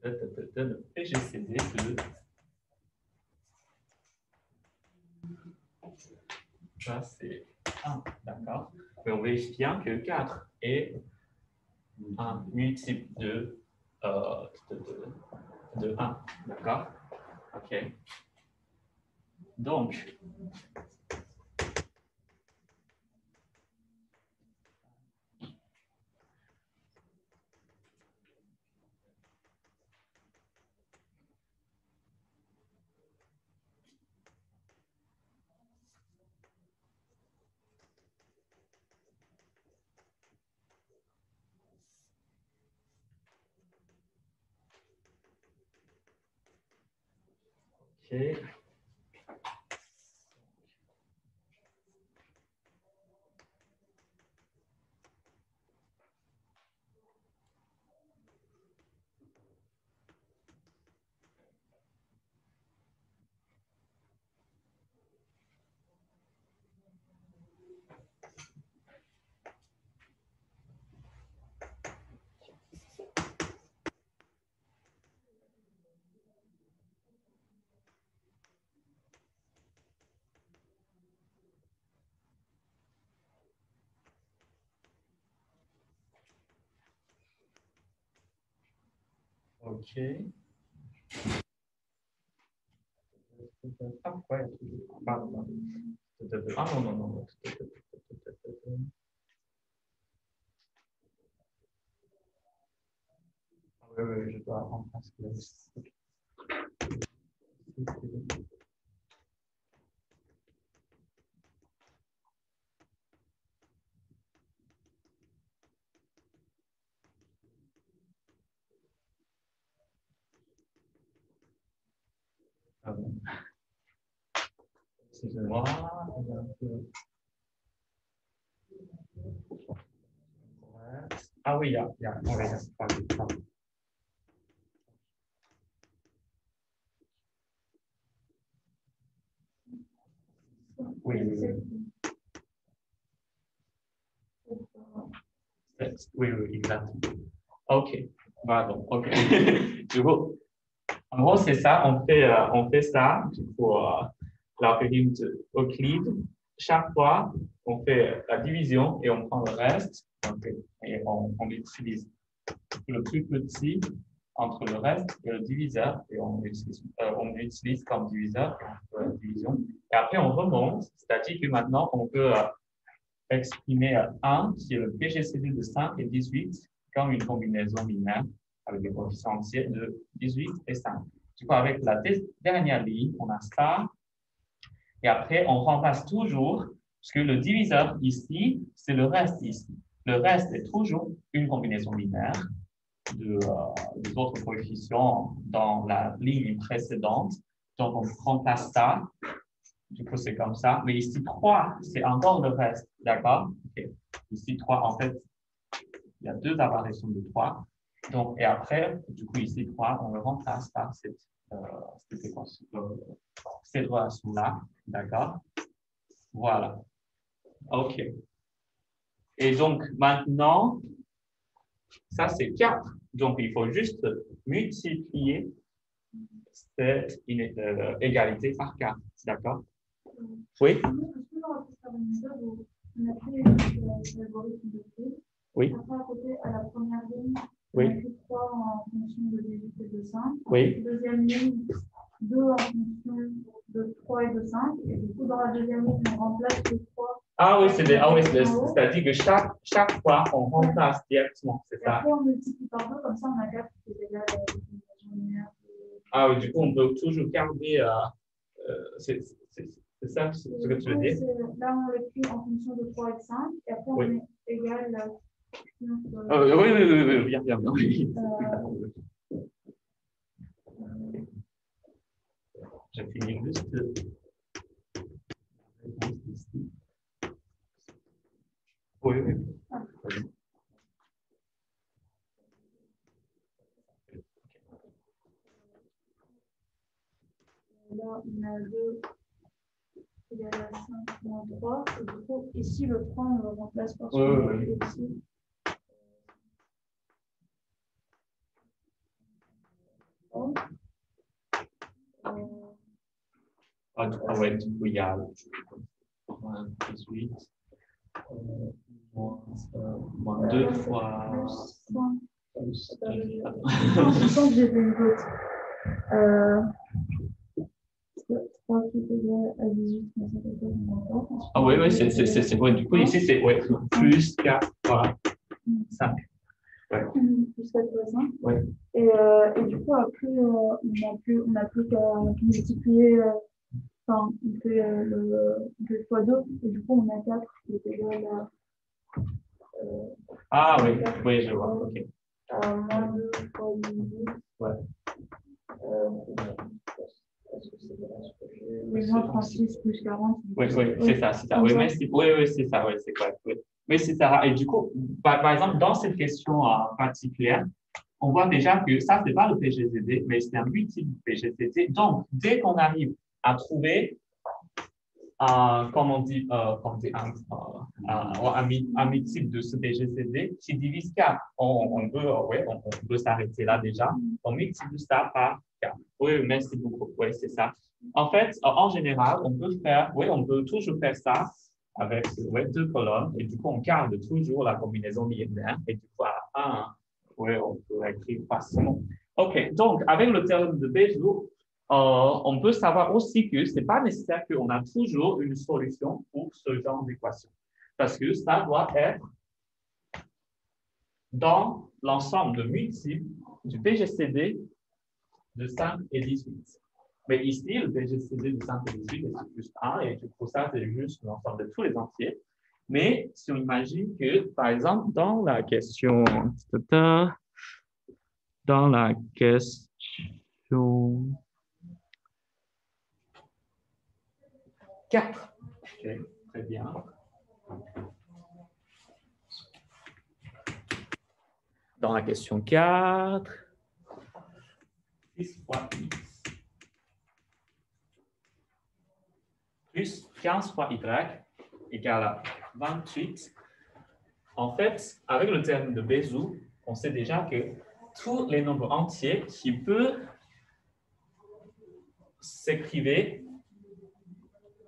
Le PGCD de... Ça, c'est 1, d'accord. Mais on vérifie bien que 4 est un multiple de 1, d'accord? OK. Donc, OK. OK. Ah, ouais. Pardon. Ah, non, non, non. Oui, oui, je dois remplacer. Excusez-moi. Ah oui, pardon. Oui, oui, oui, oui, exactement. OK, pardon, OK. Du coup, en gros, c'est ça, on fait ça pour l'algorithme d'Euclide. Chaque fois, on fait la division et on prend le reste et on utilise le plus petit entre le reste et le diviseur et on utilise comme diviseur la division. Et après, on remonte, c'est-à-dire que maintenant, on peut exprimer 1 qui est le PGCD de 5 et 18 comme une combinaison binaire avec des coefficients entiers de 18 et 5. Du coup, avec la dernière ligne, on a ça. Et après, on remplace toujours, parce que le diviseur ici, c'est le reste ici. Le reste est toujours une combinaison binaire des autres coefficients dans la ligne précédente. Donc, on remplace ça. Du coup, c'est comme ça. Mais ici, 3, c'est encore le reste. D'accord? Okay. Ici, 3, en fait, il y a deux apparitions de 3. Donc, et après, du coup, ici, 3, on le remplace par cette relation-là. D'accord? Voilà. OK. Et donc, maintenant, ça, c'est 4. Donc, il faut juste multiplier cette égalité par 4. D'accord? Oui? Oui. Après, à côté, à la première ligne, oui. On a écrit 3 en fonction de 18 et de 5. Oui. Deuxième ligne, 2 en fonction de 3 et de 5. Et du coup, dans la deuxième ligne, on remplace les 3. Ah oui, c'est-à-dire que chaque fois, on remplace directement, c'est ça? Après, on multiplie par 2, comme ça, on a 4 qui est égal à la combinaison linéaire. Ah oui, du coup, on peut toujours garder. C'est ça ce que tu veux dire? Là, on l'écrit en fonction de 3 et de 5. Et après, on est égal à. Oui, bien. Je finis juste la réponse ici. Oui, oui. Vas-y. Là, on a 2 égal à 5 moins 3. Et du coup, ici, le 3, on le remplace par ce qu'on a fait ici. Ouais, du coup, il y a 18. Moins 2 fois. Plus 5. Je sens que j'ai fait une faute. 3 qui est égal à 18, mais ça fait pas moins 3. Ah oui, ouais, ouais, du coup, ici, c'est ouais, plus 4 fois 5. Ouais. Plus 4 fois 5. Ouais. Et du coup, après, on n'a plus qu'à multiplier. Enfin, on fait le fois 2. Et du coup, on a 4 qui est égal à. Ah oui, oui, je vois. Ok. Moins 2 fois 18. Ouais. Oui, moins 36 plus 40. Oui, oui, c'est ça, c'est ça. Oui, mais oui, c'est ça, oui, c'est correct. Oui. Mais c'est ça. Et du coup, par exemple, dans cette question particulière, on voit déjà que ça, c'est pas le PGCD, mais c'est un multiple PGCD. Donc, dès qu'on arrive à trouver comme on dit, un multiple de ce PGCD qui divise 4. On peut s'arrêter là déjà. On multiplie ça par 4. Oui, merci beaucoup. Oui, c'est ça. En fait, en général, on peut toujours faire ça avec 2 colonnes et du coup, on garde toujours la combinaison linéaire et du coup, à 1, on peut écrire facilement. OK, donc, avec le théorème de Bézout, on peut savoir aussi que ce n'est pas nécessaire qu'on a toujours une solution pour ce genre d'équation. Parce que ça doit être dans l'ensemble de multiples du PGCD de 5 et 18. Mais ici, le PGCD de 5 et 18 est juste 1, et du coup, ça, c'est juste l'ensemble de tous les entiers. Mais si on imagine que, par exemple, dans la question 4. OK, très bien. Dans la question 4, 6 fois x plus 15 fois y égale à 28. En fait, avec le théorème de Bézout, on sait déjà que tous les nombres entiers qui peuvent s'écrire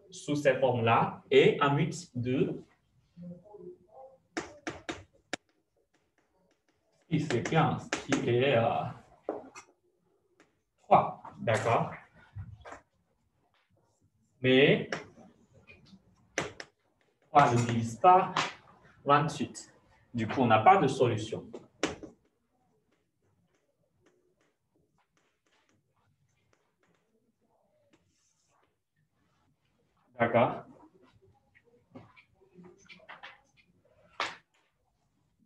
sous cette forme-là est un multiple de qui c'est 15, qui est 3, d'accord? Mais 3 ne divise pas 28. Du coup, on n'a pas de solution. D'accord?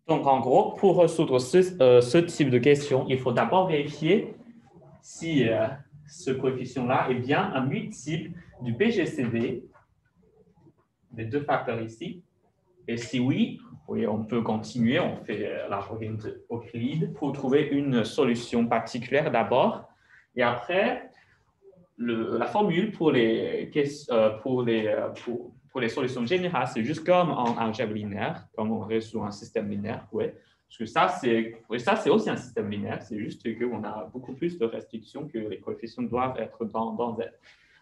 Donc, en gros, pour résoudre ce type de question, il faut d'abord vérifier si ce coefficient-là est bien un multiple du PGCD, des 2 facteurs ici. Et si oui, on peut continuer, on fait la programme d'Euclide pour trouver une solution particulière d'abord. Et après, la formule pour les solutions générales, c'est juste comme en algèbre linéaire, comme on résout un système linéaire. Ouais. Parce que ça, c'est aussi un système linéaire, c'est juste qu'on a beaucoup plus de restrictions que les coefficients doivent être dans Z.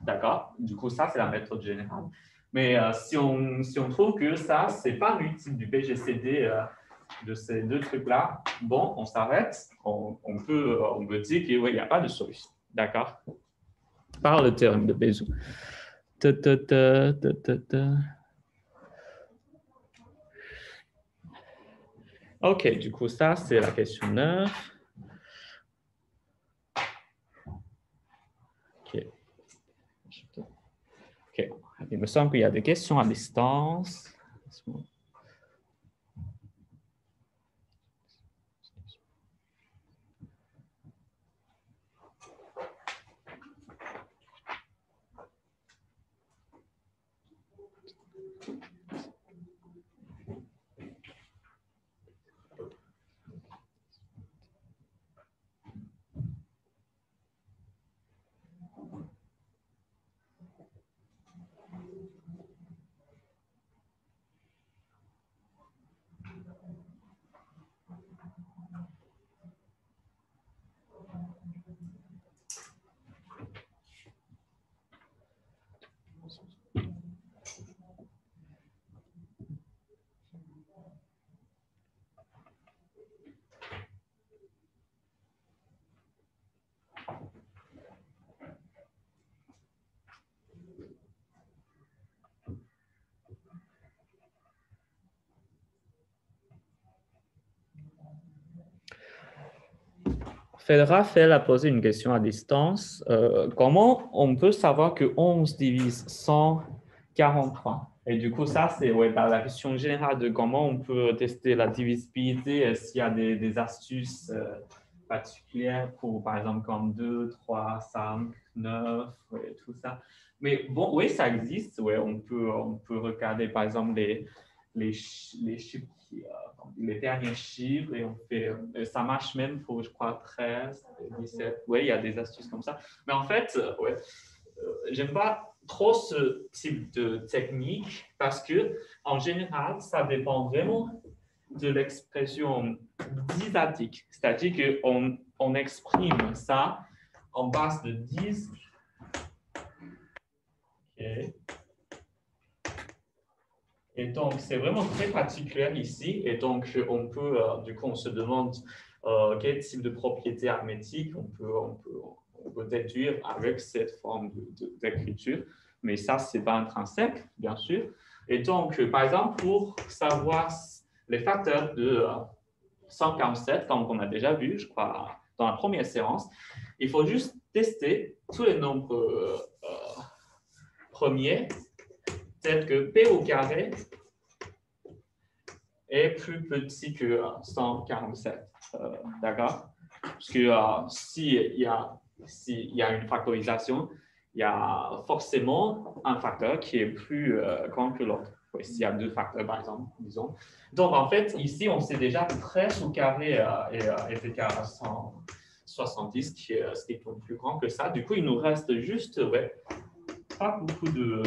D'accord? Du coup, ça, c'est la méthode générale. Mais si on trouve que ça, ce n'est pas l'ultime du PGCD de ces 2 trucs-là, bon, on s'arrête, on peut dire qu'il n'y a pas de solution. D'accord? Par le théorème de Bézout. OK, du coup, ça, c'est la question 9. OK. OK. Il me semble qu'il y a des questions à distance. Raphaël a posé une question à distance. Comment on peut savoir que 11 divise 143? Et du coup, ça, c'est la question générale de comment on peut tester la divisibilité. S'il y a des astuces particulières pour, par exemple, comme 2, 3, 5, 9, tout ça. Mais bon, oui, ça existe. On peut regarder, par exemple, les chiffres les derniers chiffres et on fait, ça marche même pour, je crois, 13, 17. Oui, il y a des astuces comme ça. Mais en fait, j'aime pas trop ce type de technique parce que, en général, ça dépend vraiment de l'expression didatique. C'est-à-dire qu'on exprime ça en base de 10. Okay. Et donc, c'est vraiment très particulier ici. Et donc, on peut, du coup, on se demande quel type de propriété arithmétique on peut déduire avec cette forme d'écriture. Mais ça, ce n'est pas intrinsèque, bien sûr. Et donc, par exemple, pour savoir les facteurs de 147, comme on a déjà vu, je crois, dans la première séance, il faut juste tester tous les nombres premiers tels que P au carré est plus petit que 147. D'accord? Parce que s'il y a une factorisation, il y a forcément un facteur qui est plus grand que l'autre. S'il y a deux facteurs, par exemple, disons. Donc, en fait, ici, on sait déjà que 13 au carré est égal à 170, qui est plus grand que ça. Du coup, il nous reste juste pas beaucoup de...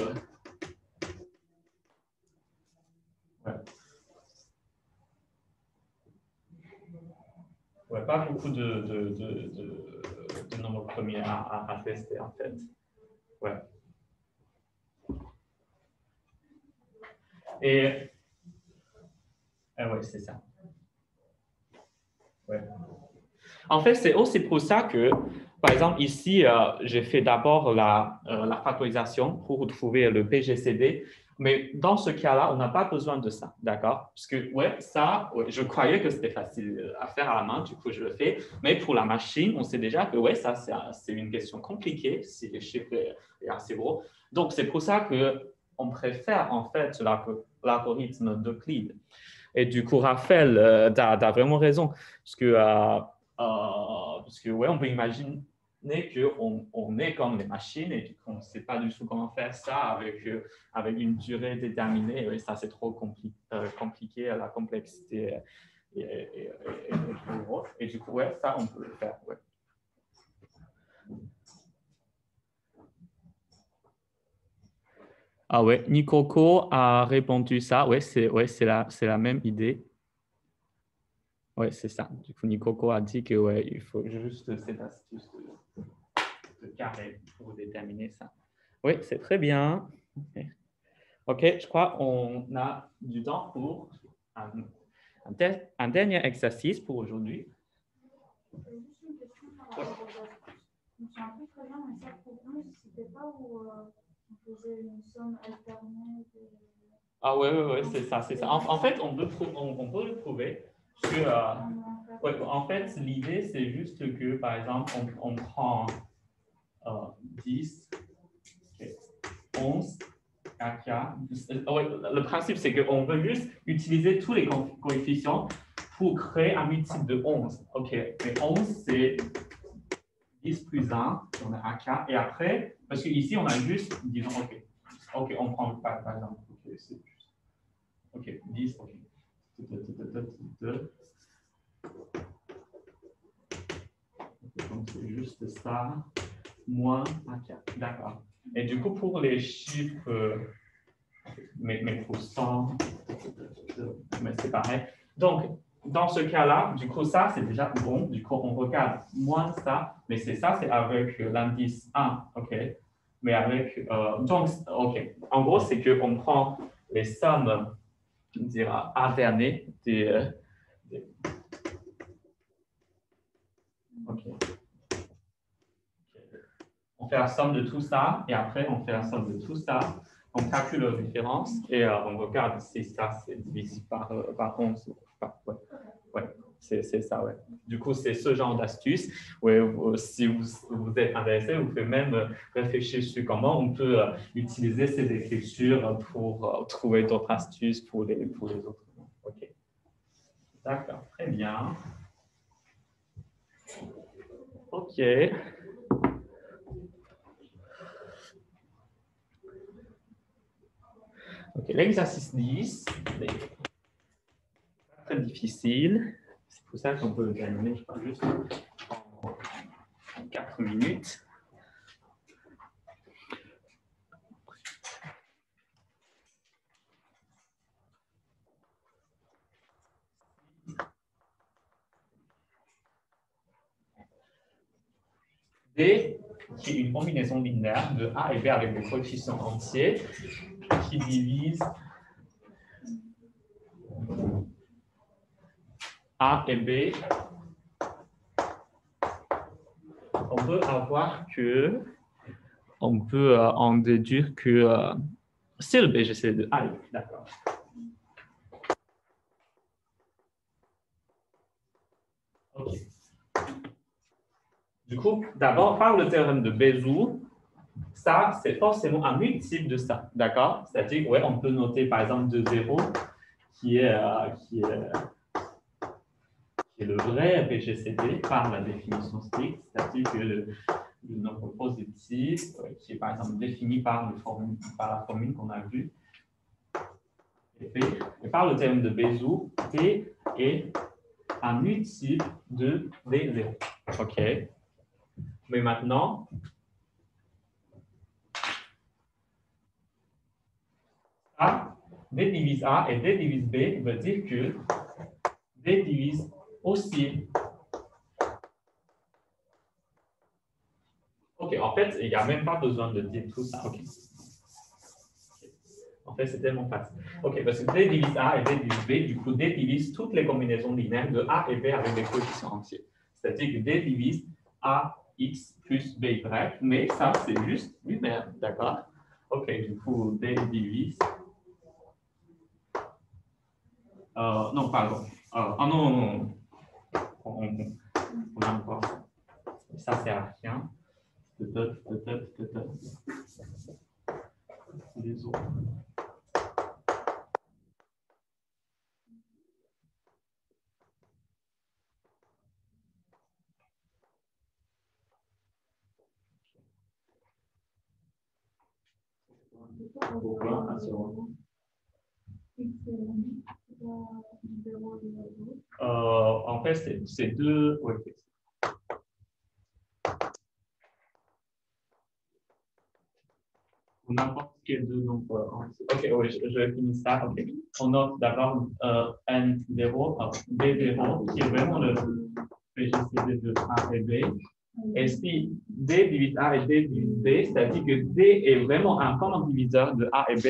pas beaucoup de nombres premiers à tester, en fait. Et oui, c'est ça. En fait, c'est aussi pour ça que, par exemple, ici, j'ai fait d'abord la factorisation pour trouver le PGCD. Mais dans ce cas-là, on n'a pas besoin de ça, d'accord? Parce que, je croyais que c'était facile à faire à la main, du coup, je le fais. Mais pour la machine, on sait déjà que, ça, c'est une question compliquée si le chiffre est assez gros. Donc, c'est pour ça qu'on préfère, en fait, l'algorithme d'Euclide. Et du coup, Raphaël, tu as vraiment raison. Parce que, on peut imaginer qu'on est comme les machines et qu'on ne sait pas du tout comment faire ça avec une durée déterminée. Oui, ça, c'est trop compliqué, la complexité est trop grosse. Et du coup, ça, on peut le faire. Ah ouais, Nikoko a répondu ça. C'est la même idée. Oui, c'est ça. Du coup, Nikoko a dit que il faut juste cette astuce de carré pour déterminer ça. Oui, c'est très bien. OK, je crois qu'on a du temps pour un dernier exercice pour aujourd'hui. Juste une question par rapport aux astuces. Je me souviens plus très bien, mais ça pour nous, c'était pas où on faisait une somme alternée. Ah oui, c'est ça. En fait, on peut le prouver. En fait, l'idée, c'est juste que, par exemple, on prend 10, 11, 4. Le principe, c'est qu'on veut juste utiliser tous les coefficients pour créer un multiple de 11. OK, mais 11, c'est 10 plus 1, on a AK. Et après, parce qu'ici, on a juste, disons, OK, OK, on prend par exemple. OK, c'est juste. OK, 10, OK. Donc, c'est juste ça, moins 4. D'accord. Et du coup, pour les chiffres, mais pour 100, mais c'est pareil. Donc, dans ce cas-là, du coup, ça, c'est déjà bon. Du coup, on regarde moins ça, mais c'est ça, c'est avec l'indice 1, OK? Mais avec, donc, OK. En gros, c'est qu'on prend les sommes, on dira, alternées des OK. On fait la somme de tout ça, et après, on fait la somme de tout ça. On calcule la différence, et on regarde si ça, c'est divisible par 11. Ouais, c'est ça, ouais. Du coup, c'est ce genre d'astuce. Ouais, si vous êtes intéressé, vous pouvez même réfléchir sur comment on peut utiliser ces écritures pour trouver d'autres astuces pour les autres. OK. D'accord, très bien. OK. OK, l'exercice 10, c'est très difficile. C'est pour ça qu'on peut le terminer, je crois, juste en 4 minutes. D, qui est une combinaison linéaire de A et B avec des coefficients entiers qui divise A et B. On peut avoir que, on peut en déduire que c'est le BGC de A et B, d'accord. OK. Du coup, d'abord, par le théorème de Bézout, ça, c'est forcément un multiple de ça, d'accord? C'est-à-dire, ouais, on peut noter par exemple 2 0 qui est le vrai BGCD par la définition stricte, c'est-à-dire que le nombre positif qui est par exemple défini par la formule qu'on a vue, et par le théorème de Bézout, T est un multiple de D0. OK? Mais maintenant, A, D divise A et D divise B veut dire que D divise aussi. OK, en fait, il n'y a même pas besoin de dire tout ça. OK. En fait, c'est tellement facile. OK, parce que D divise A et D divise B, du coup, D divise toutes les combinaisons linéaires de A et B avec des coefficients entiers. C'est-à-dire que D divise AX plus BY, mais ça, c'est juste lui-même, d'accord? OK, du coup, D divise... non, pardon. Non. On a encore. Ça sert à rien. Les autres. En fait, c'est deux. Ouais. N'importe quel deux nombres entiers. OK, oui, je finis ça. OK. On note d'abord N0, B0, qui est vraiment le PGCD de A et B. Et si D divise A et D divise B, c'est-à-dire que D est vraiment un commun diviseur de A et B,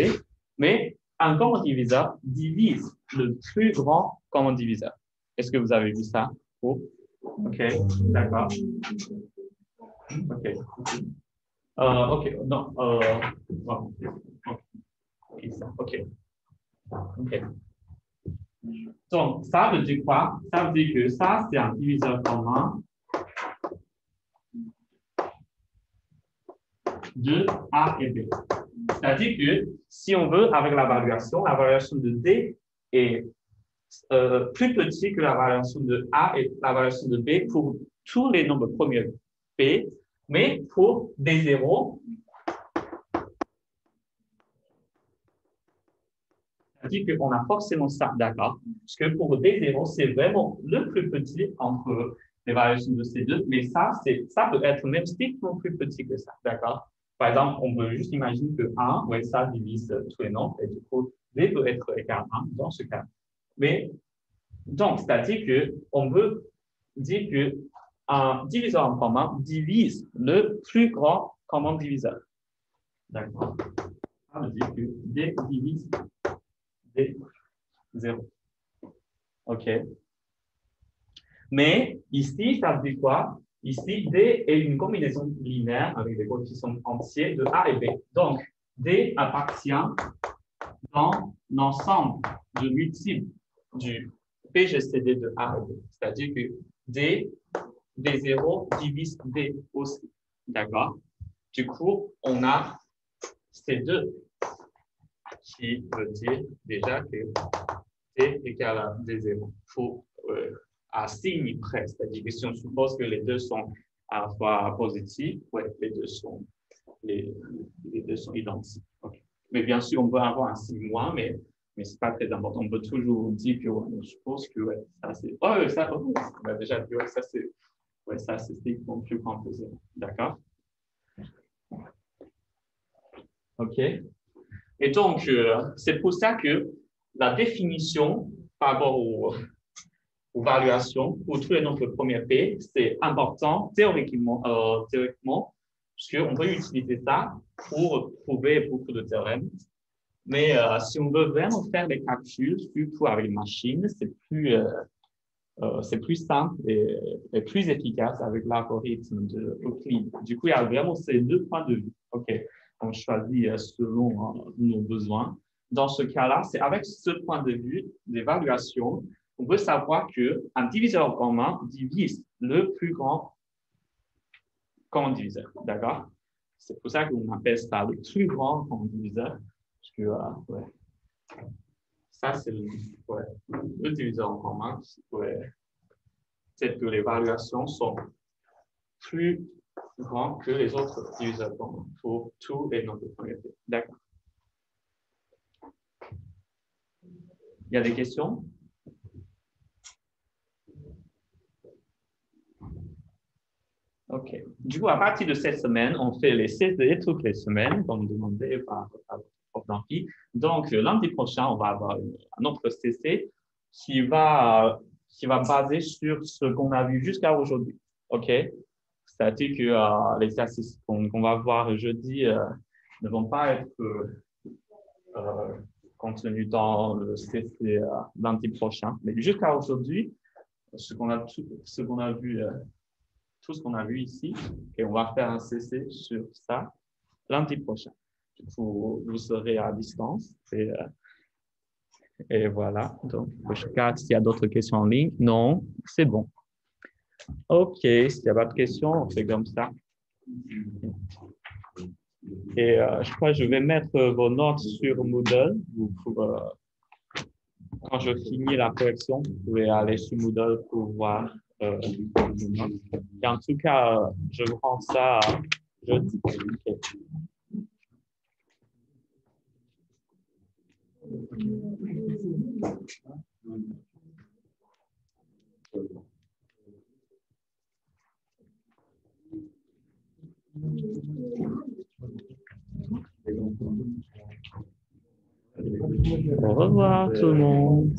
mais un commun diviseur divise le plus grand commun diviseur. Est-ce que vous avez vu ça? Oh. OK, d'accord. OK. OK, non. Wow. OK. OK. Donc, ça veut dire quoi? Ça veut dire que ça, c'est un diviseur commun de A et B. C'est-à-dire que si on veut, avec la variation de D est plus petit que la variation de A et la variation de B pour tous les nombres premiers B, mais pour D0, C'est-à-dire qu'on a forcément ça, d'accord? Parce que pour D0, c'est vraiment le plus petit entre les variations de ces deux, mais ça peut être même strictement plus petit que ça, d'accord? Par exemple, on peut juste imaginer que 1, ouais, ça divise tous les nombres, et du coup, D peut être égal à 1 dans ce cas. Mais, donc, c'est-à-dire qu'on veut dire qu'un diviseur en commun divise le plus grand commun diviseur. D'accord? Ça veut dire que D divise D0. OK? Mais ici, ça veut dire quoi? Ici, D est une combinaison linéaire avec des coefficients entiers de A et B. Donc, D appartient dans l'ensemble de multiples du PGCD de A et B. C'est-à-dire que D0 divise D aussi. D'accord? Du coup, on a ces deux qui veut dire déjà que D égale à D0 pour à signe près, c'est-à-dire que si on suppose que les deux sont à la fois positifs, ouais, les deux sont identiques. Okay. Mais bien sûr, on peut avoir un signe moins, mais c'est pas très important. On peut toujours dire que on suppose que ouais, ça c'est. Oh, ça, on a déjà dit ouais, ça c'est strictement plus grand que 0. D'accord? OK. Et donc, c'est pour ça que la définition par rapport aux valuations pour tous les nombres de premier P, c'est important théoriquement, parce qu'on peut utiliser ça pour prouver beaucoup de théorèmes. Mais si on veut vraiment faire des calculs, surtout avec une machine, c'est plus simple et plus efficace avec l'algorithme de Euclide. Du coup, il y a vraiment ces deux points de vue. OK. On choisit selon nos besoins. Dans ce cas-là, c'est avec ce point de vue d'évaluation, on peut savoir qu'un diviseur commun divise le plus grand commun diviseur. D'accord? C'est pour ça qu'on appelle ça le plus grand commun diviseur. Parce que, ouais. Ça, c'est le diviseur en commun. Ouais. C'est que les évaluations sont plus grandes que les autres diviseurs communs pour tous les nombres de premier P. D'accord. Il y a des questions? OK. Du coup, à partir de cette semaine, on fait les CSD toutes les semaines, comme demandé par prof d'Amphi. Donc, lundi prochain, on va avoir un autre CC qui va baser sur ce qu'on a vu jusqu'à aujourd'hui. OK? C'est-à-dire que les exercices qu'on va voir jeudi ne vont pas être contenus dans le CC lundi prochain. Mais jusqu'à aujourd'hui, tout ce qu'on a vu ici, et on va faire un CC sur ça lundi prochain. Du coup, vous serez à distance. Et voilà. Donc, je regarde s'il y a d'autres questions en ligne. Non, c'est bon. OK, s'il n'y a pas de questions, on fait comme ça. Et je crois que je vais mettre vos notes sur Moodle. Quand je finis la correction, vous pouvez aller sur Moodle pour voir. Et en tout cas, je vous rends ça jeudi. Okay. Au revoir tout le monde.